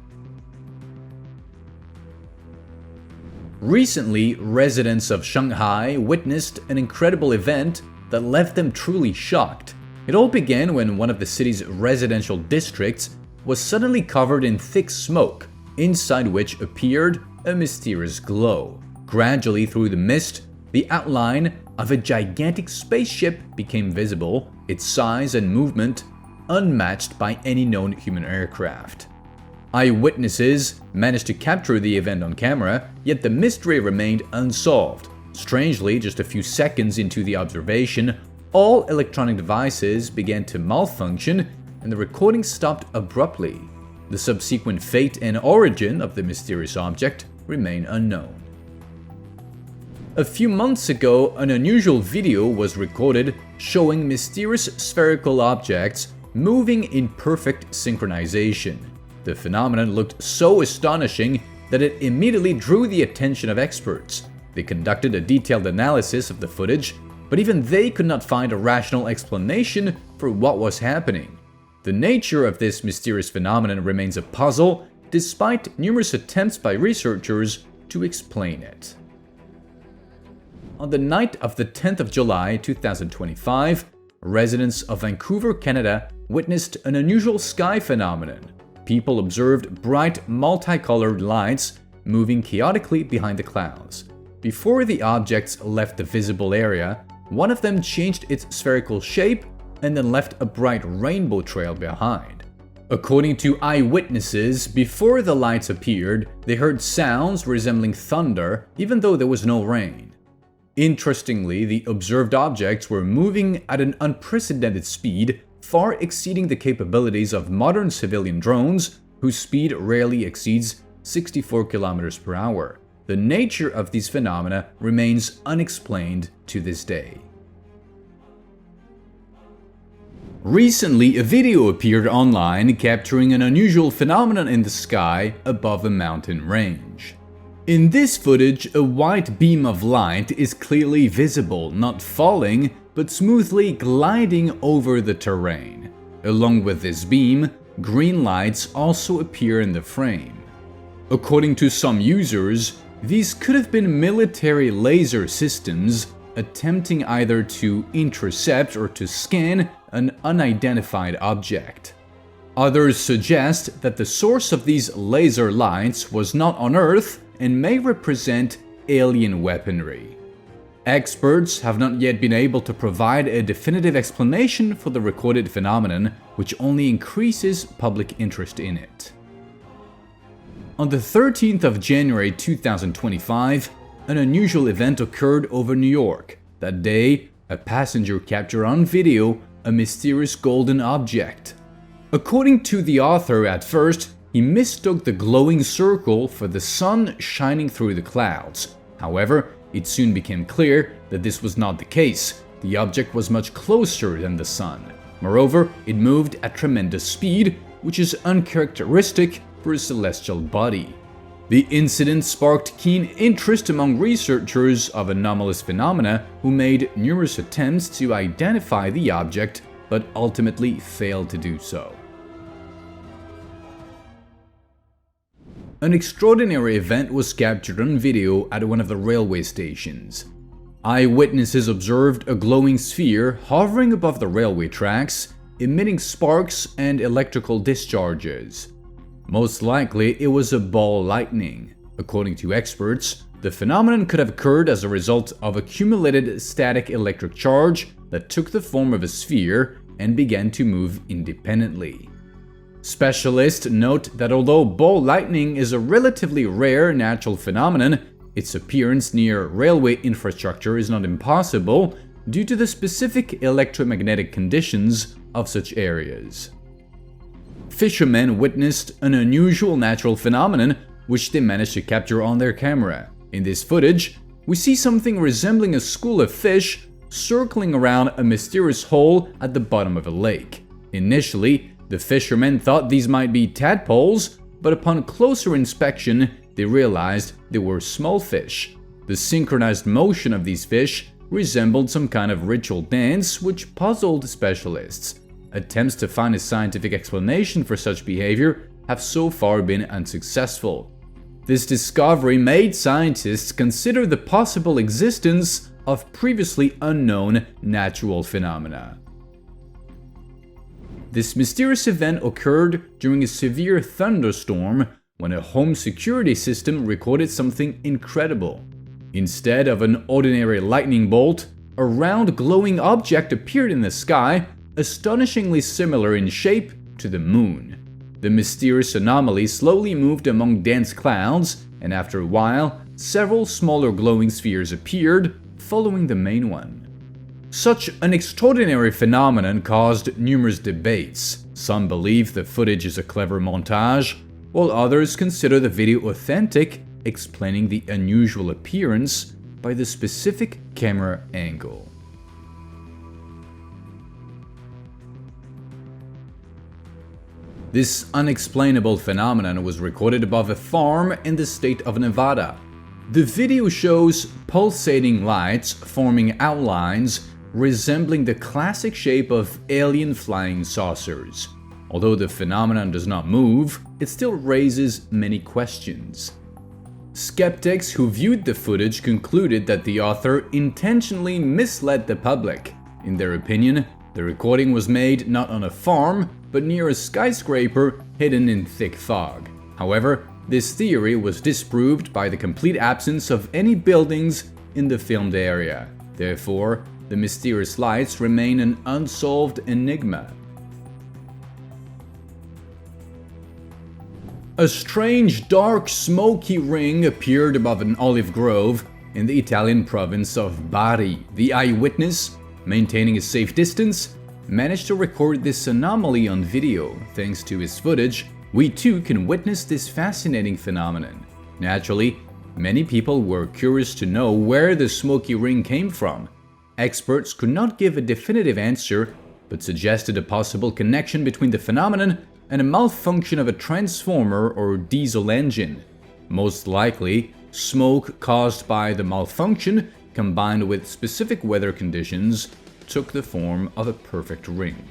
Recently, residents of Shanghai witnessed an incredible event that left them truly shocked. It all began when one of the city's residential districts was suddenly covered in thick smoke, inside which appeared a mysterious glow. Gradually through the mist, the outline of a gigantic spaceship became visible, its size and movement unmatched by any known human aircraft. Eyewitnesses managed to capture the event on camera, yet the mystery remained unsolved. Strangely, just a few seconds into the observation, all electronic devices began to malfunction and the recording stopped abruptly. The subsequent fate and origin of the mysterious object remain unknown. A few months ago, an unusual video was recorded showing mysterious spherical objects moving in perfect synchronization. The phenomenon looked so astonishing that it immediately drew the attention of experts. They conducted a detailed analysis of the footage, but even they could not find a rational explanation for what was happening. The nature of this mysterious phenomenon remains a puzzle, despite numerous attempts by researchers to explain it. On the night of the 10th of July 2025, residents of Vancouver, Canada witnessed an unusual sky phenomenon. People observed bright, multicolored lights moving chaotically behind the clouds. Before the objects left the visible area, one of them changed its spherical shape and then left a bright rainbow trail behind. According to eyewitnesses, before the lights appeared, they heard sounds resembling thunder, even though there was no rain. Interestingly, the observed objects were moving at an unprecedented speed, far exceeding the capabilities of modern civilian drones, whose speed rarely exceeds 64 kilometers per hour. The nature of these phenomena remains unexplained to this day. Recently, a video appeared online capturing an unusual phenomenon in the sky above a mountain range. In this footage, a white beam of light is clearly visible, not falling, but smoothly gliding over the terrain. Along with this beam, green lights also appear in the frame. According to some users, these could have been military laser systems attempting either to intercept or to scan an unidentified object. Others suggest that the source of these laser lights was not on Earth and may represent alien weaponry. Experts have not yet been able to provide a definitive explanation for the recorded phenomenon, which only increases public interest in it. On the 13th of January 2025, an unusual event occurred over New York. That day, a passenger captured on video a mysterious golden object. According to the author, at first, he mistook the glowing circle for the sun shining through the clouds. However, it soon became clear that this was not the case. The object was much closer than the sun. Moreover, it moved at tremendous speed, which is uncharacteristic for a celestial body. The incident sparked keen interest among researchers of anomalous phenomena who made numerous attempts to identify the object, but ultimately failed to do so. An extraordinary event was captured on video at one of the railway stations. Eyewitnesses observed a glowing sphere hovering above the railway tracks, emitting sparks and electrical discharges. Most likely, it was a ball lightning. According to experts, the phenomenon could have occurred as a result of accumulated static electric charge that took the form of a sphere and began to move independently. Specialists note that although ball lightning is a relatively rare natural phenomenon, its appearance near railway infrastructure is not impossible due to the specific electromagnetic conditions of such areas. Fishermen witnessed an unusual natural phenomenon which they managed to capture on their camera. In this footage, we see something resembling a school of fish circling around a mysterious hole at the bottom of a lake. Initially, the fishermen thought these might be tadpoles, but upon closer inspection, they realized they were small fish. The synchronized motion of these fish resembled some kind of ritual dance, which puzzled specialists. Attempts to find a scientific explanation for such behavior have so far been unsuccessful. This discovery made scientists consider the possible existence of previously unknown natural phenomena. This mysterious event occurred during a severe thunderstorm when a home security system recorded something incredible. Instead of an ordinary lightning bolt, a round glowing object appeared in the sky, astonishingly similar in shape to the moon. The mysterious anomaly slowly moved among dense clouds, and after a while, several smaller glowing spheres appeared, following the main one. Such an extraordinary phenomenon caused numerous debates. Some believe the footage is a clever montage, while others consider the video authentic, explaining the unusual appearance by the specific camera angle. This unexplainable phenomenon was recorded above a farm in the state of Nevada. The video shows pulsating lights forming outlines resembling the classic shape of alien flying saucers. Although the phenomenon does not move, it still raises many questions. Skeptics who viewed the footage concluded that the author intentionally misled the public. In their opinion, the recording was made not on a farm, but near a skyscraper hidden in thick fog. However, this theory was disproved by the complete absence of any buildings in the filmed area. Therefore, the mysterious lights remain an unsolved enigma. A strange, dark, smoky ring appeared above an olive grove in the Italian province of Bari. The eyewitness, maintaining a safe distance, managed to record this anomaly on video. Thanks to his footage, we too can witness this fascinating phenomenon. Naturally, many people were curious to know where the smoky ring came from. Experts could not give a definitive answer, but suggested a possible connection between the phenomenon and a malfunction of a transformer or diesel engine. Most likely, smoke caused by the malfunction, combined with specific weather conditions, took the form of a perfect ring.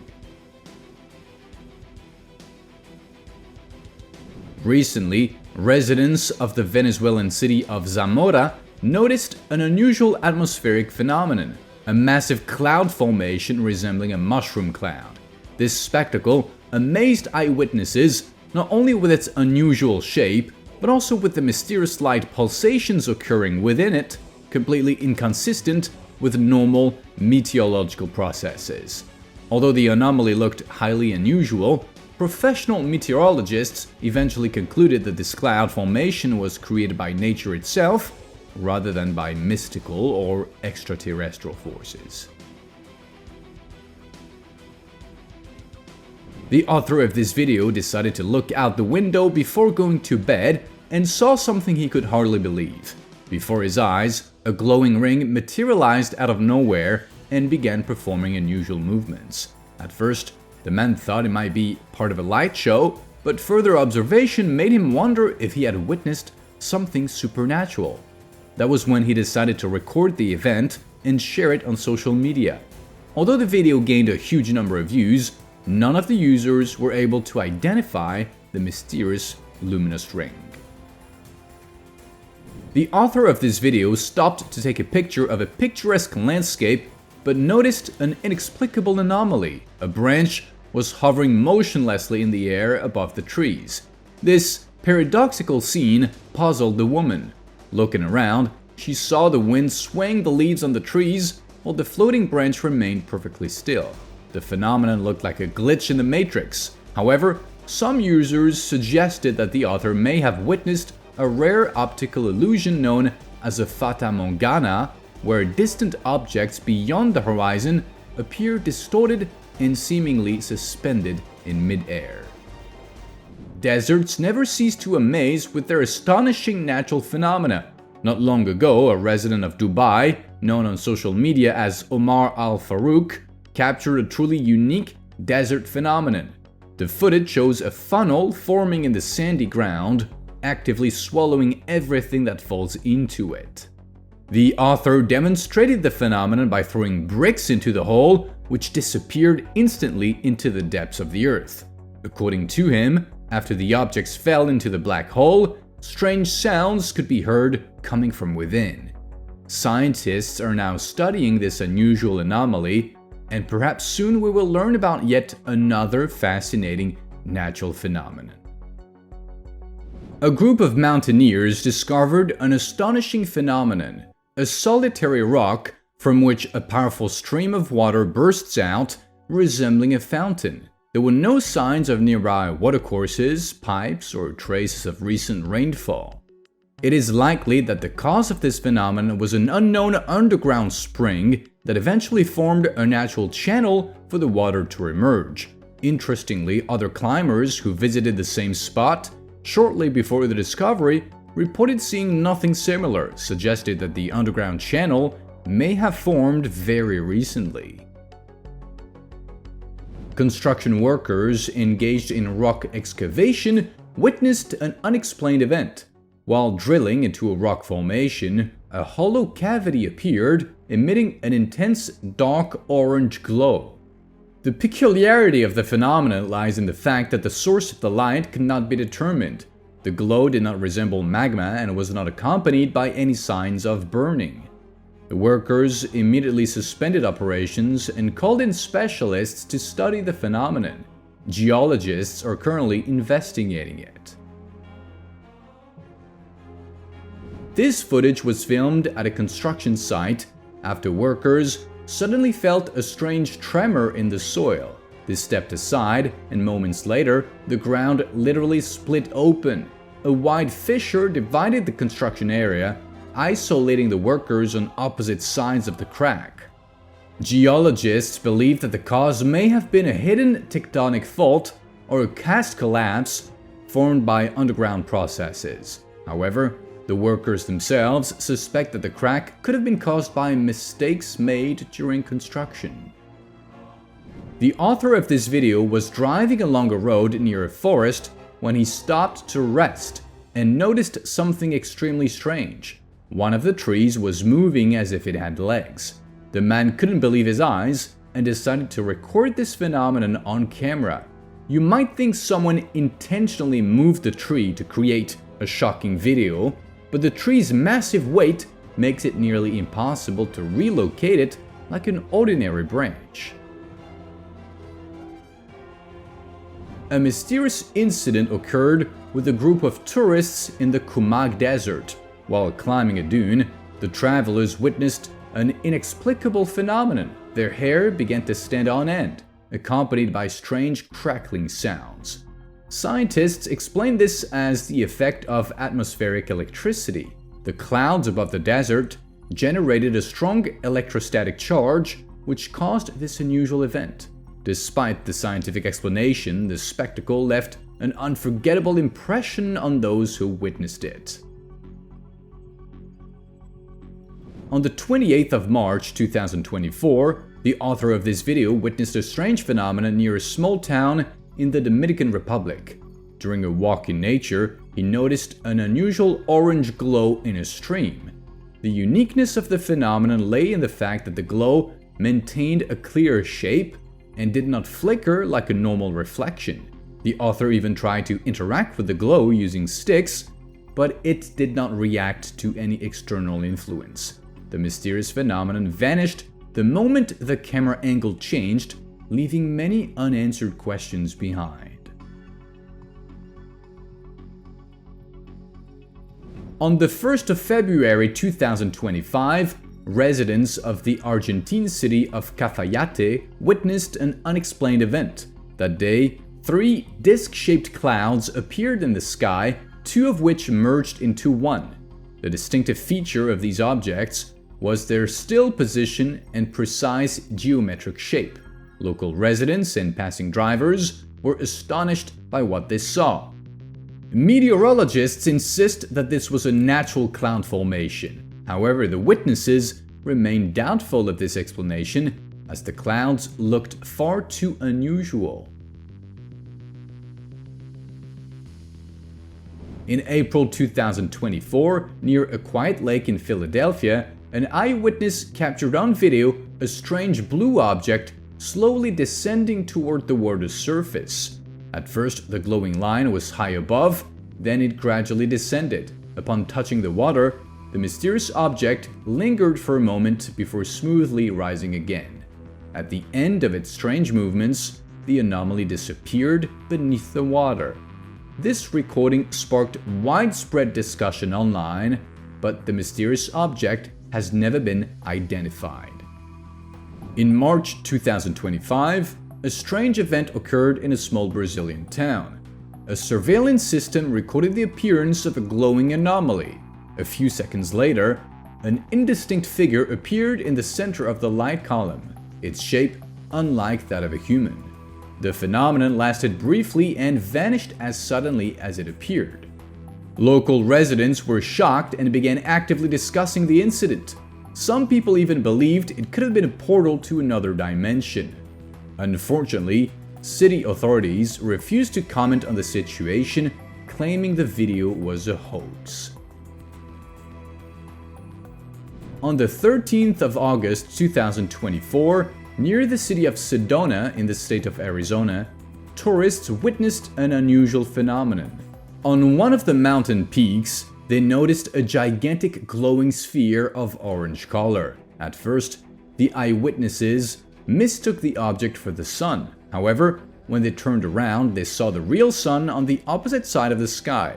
Recently, residents of the Venezuelan city of Zamora noticed an unusual atmospheric phenomenon, a massive cloud formation resembling a mushroom cloud. This spectacle amazed eyewitnesses not only with its unusual shape, but also with the mysterious light pulsations occurring within it, completely inconsistent with normal meteorological processes. Although the anomaly looked highly unusual, professional meteorologists eventually concluded that this cloud formation was created by nature itself, rather than by mystical or extraterrestrial forces. The author of this video decided to look out the window before going to bed and saw something he could hardly believe. Before his eyes, a glowing ring materialized out of nowhere and began performing unusual movements. At first, the man thought it might be part of a light show, but further observation made him wonder if he had witnessed something supernatural. That was when he decided to record the event and share it on social media. Although the video gained a huge number of views, none of the users were able to identify the mysterious luminous ring. The author of this video stopped to take a picture of a picturesque landscape, but noticed an inexplicable anomaly. A branch was hovering motionlessly in the air above the trees. This paradoxical scene puzzled the woman. Looking around, she saw the wind swaying the leaves on the trees, while the floating branch remained perfectly still. The phenomenon looked like a glitch in the Matrix. However, some users suggested that the author may have witnessed a rare optical illusion known as a fata morgana, where distant objects beyond the horizon appear distorted and seemingly suspended in mid-air. Deserts never cease to amaze with their astonishing natural phenomena. Not long ago, a resident of Dubai, known on social media as Omar Al-Farouk, captured a truly unique desert phenomenon. The footage shows a funnel forming in the sandy ground, actively swallowing everything that falls into it. The author demonstrated the phenomenon by throwing bricks into the hole, which disappeared instantly into the depths of the earth. According to him, after the objects fell into the black hole, strange sounds could be heard coming from within. Scientists are now studying this unusual anomaly, and perhaps soon we will learn about yet another fascinating natural phenomenon. A group of mountaineers discovered an astonishing phenomenon, a solitary rock from which a powerful stream of water bursts out, resembling a fountain. There were no signs of nearby watercourses, pipes, or traces of recent rainfall. It is likely that the cause of this phenomenon was an unknown underground spring that eventually formed a natural channel for the water to emerge. Interestingly, other climbers who visited the same spot shortly before the discovery reported seeing nothing similar, suggesting that the underground channel may have formed very recently. Construction workers engaged in rock excavation witnessed an unexplained event. While drilling into a rock formation, a hollow cavity appeared, emitting an intense dark orange glow. The peculiarity of the phenomenon lies in the fact that the source of the light could not be determined. The glow did not resemble magma and was not accompanied by any signs of burning. The workers immediately suspended operations and called in specialists to study the phenomenon. Geologists are currently investigating it. This footage was filmed at a construction site after workers suddenly felt a strange tremor in the soil. They stepped aside, and moments later, the ground literally split open. A wide fissure divided the construction area, isolating the workers on opposite sides of the crack. Geologists believe that the cause may have been a hidden tectonic fault or a cast collapse formed by underground processes. However, the workers themselves suspect that the crack could have been caused by mistakes made during construction. The author of this video was driving along a road near a forest when he stopped to rest and noticed something extremely strange. One of the trees was moving as if it had legs. The man couldn't believe his eyes and decided to record this phenomenon on camera. You might think someone intentionally moved the tree to create a shocking video, but the tree's massive weight makes it nearly impossible to relocate it like an ordinary branch. A mysterious incident occurred with a group of tourists in the Kumag Desert. While climbing a dune, the travelers witnessed an inexplicable phenomenon. Their hair began to stand on end, accompanied by strange crackling sounds. Scientists explain this as the effect of atmospheric electricity. The clouds above the desert generated a strong electrostatic charge, which caused this unusual event. Despite the scientific explanation, the spectacle left an unforgettable impression on those who witnessed it. On the 28th of March 2024, the author of this video witnessed a strange phenomenon near a small town in the Dominican Republic. During a walk in nature, he noticed an unusual orange glow in a stream. The uniqueness of the phenomenon lay in the fact that the glow maintained a clear shape and did not flicker like a normal reflection. The author even tried to interact with the glow using sticks, but it did not react to any external influence. The mysterious phenomenon vanished the moment the camera angle changed, leaving many unanswered questions behind. On the 1st of February 2025, residents of the Argentine city of Cafayate witnessed an unexplained event. That day, 3 disc-shaped clouds appeared in the sky, 2 of which merged into one. The distinctive feature of these objects was their still position and precise geometric shape. Local residents and passing drivers were astonished by what they saw. Meteorologists insist that this was a natural cloud formation. However, the witnesses remain doubtful of this explanation, as the clouds looked far too unusual. In April 2024, near a quiet lake in Philadelphia, an eyewitness captured on video a strange blue object slowly descending toward the water's surface. At first, the glowing line was high above, then it gradually descended. Upon touching the water, the mysterious object lingered for a moment before smoothly rising again. At the end of its strange movements, the anomaly disappeared beneath the water. This recording sparked widespread discussion online, but the mysterious object has never been identified. In March 2025, a strange event occurred in a small Brazilian town. A surveillance system recorded the appearance of a glowing anomaly. A few seconds later, an indistinct figure appeared in the center of the light column, its shape unlike that of a human. The phenomenon lasted briefly and vanished as suddenly as it appeared. Local residents were shocked and began actively discussing the incident. Some people even believed it could have been a portal to another dimension. Unfortunately, city authorities refused to comment on the situation, claiming the video was a hoax. On the 13th of August 2024, near the city of Sedona in the state of Arizona, tourists witnessed an unusual phenomenon. On one of the mountain peaks, they noticed a gigantic glowing sphere of orange color. At first, the eyewitnesses mistook the object for the sun. However, when they turned around, they saw the real sun on the opposite side of the sky.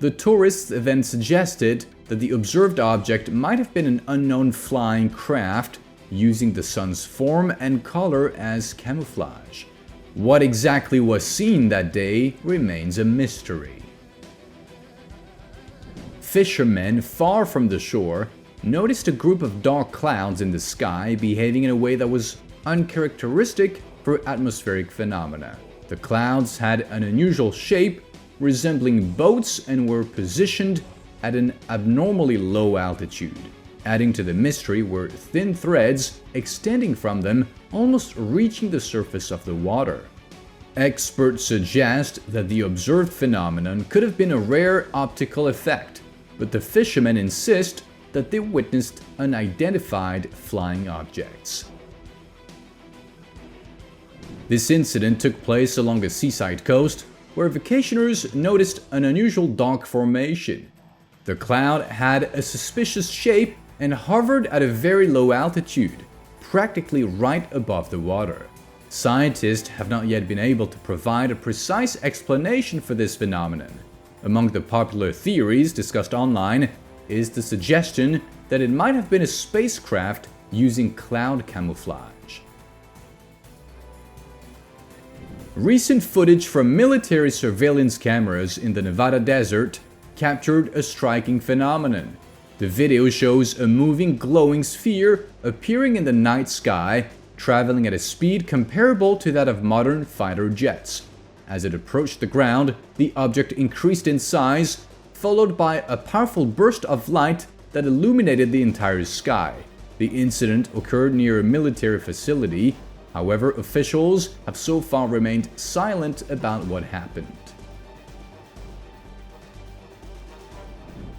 The tourists then suggested that the observed object might have been an unknown flying craft using the sun's form and color as camouflage. What exactly was seen that day remains a mystery. Fishermen far from the shore noticed a group of dark clouds in the sky behaving in a way that was uncharacteristic for atmospheric phenomena. The clouds had an unusual shape, resembling boats, and were positioned at an abnormally low altitude. Adding to the mystery were thin threads extending from them, almost reaching the surface of the water. Experts suggest that the observed phenomenon could have been a rare optical effect, but the fishermen insist that they witnessed unidentified flying objects. This incident took place along a seaside coast where vacationers noticed an unusual dark formation. The cloud had a suspicious shape and hovered at a very low altitude, practically right above the water. Scientists have not yet been able to provide a precise explanation for this phenomenon. Among the popular theories discussed online is the suggestion that it might have been a spacecraft using cloud camouflage. Recent footage from military surveillance cameras in the Nevada desert captured a striking phenomenon. The video shows a moving glowing sphere appearing in the night sky, traveling at a speed comparable to that of modern fighter jets. As it approached the ground, the object increased in size, followed by a powerful burst of light that illuminated the entire sky. The incident occurred near a military facility. However, officials have so far remained silent about what happened.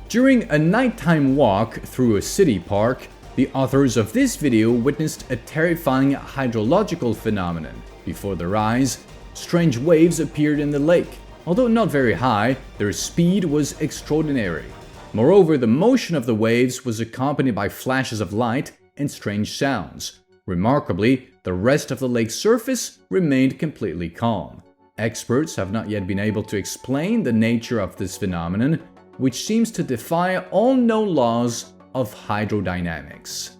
During a nighttime walk through a city park, the authors of this video witnessed a terrifying hydrological phenomenon. Before their eyes, strange waves appeared in the lake. Although not very high, their speed was extraordinary. Moreover, the motion of the waves was accompanied by flashes of light and strange sounds. Remarkably, the rest of the lake's surface remained completely calm. Experts have not yet been able to explain the nature of this phenomenon, which seems to defy all known laws of hydrodynamics.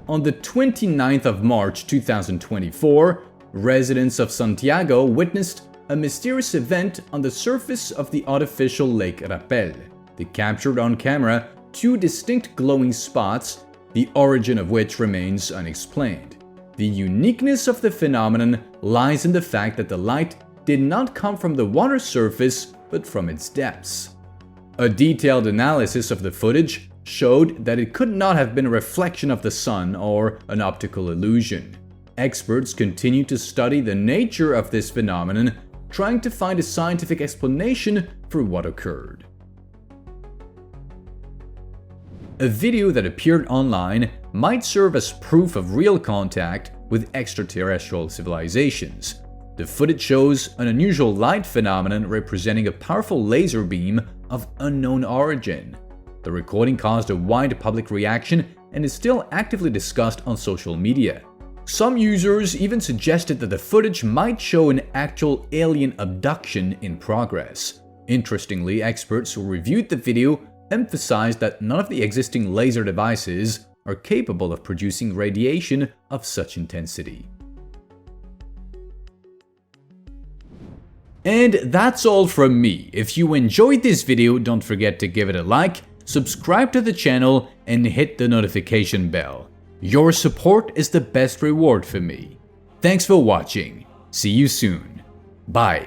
On the 29th of March 2024, residents of Santiago witnessed a mysterious event on the surface of the artificial Lake Rappel. They captured on camera two distinct glowing spots, the origin of which remains unexplained. The uniqueness of the phenomenon lies in the fact that the light did not come from the water surface but from its depths. A detailed analysis of the footage showed that it could not have been a reflection of the sun or an optical illusion. Experts continue to study the nature of this phenomenon, trying to find a scientific explanation for what occurred. A video that appeared online might serve as proof of real contact with extraterrestrial civilizations. The footage shows an unusual light phenomenon representing a powerful laser beam of unknown origin. The recording caused a wide public reaction and is still actively discussed on social media. Some users even suggested that the footage might show an actual alien abduction in progress. Interestingly, experts who reviewed the video emphasized that none of the existing laser devices are capable of producing radiation of such intensity. And that's all from me. If you enjoyed this video, don't forget to give it a like, subscribe to the channel, and hit the notification bell. Your support is the best reward for me. Thanks for watching. See you soon. Bye.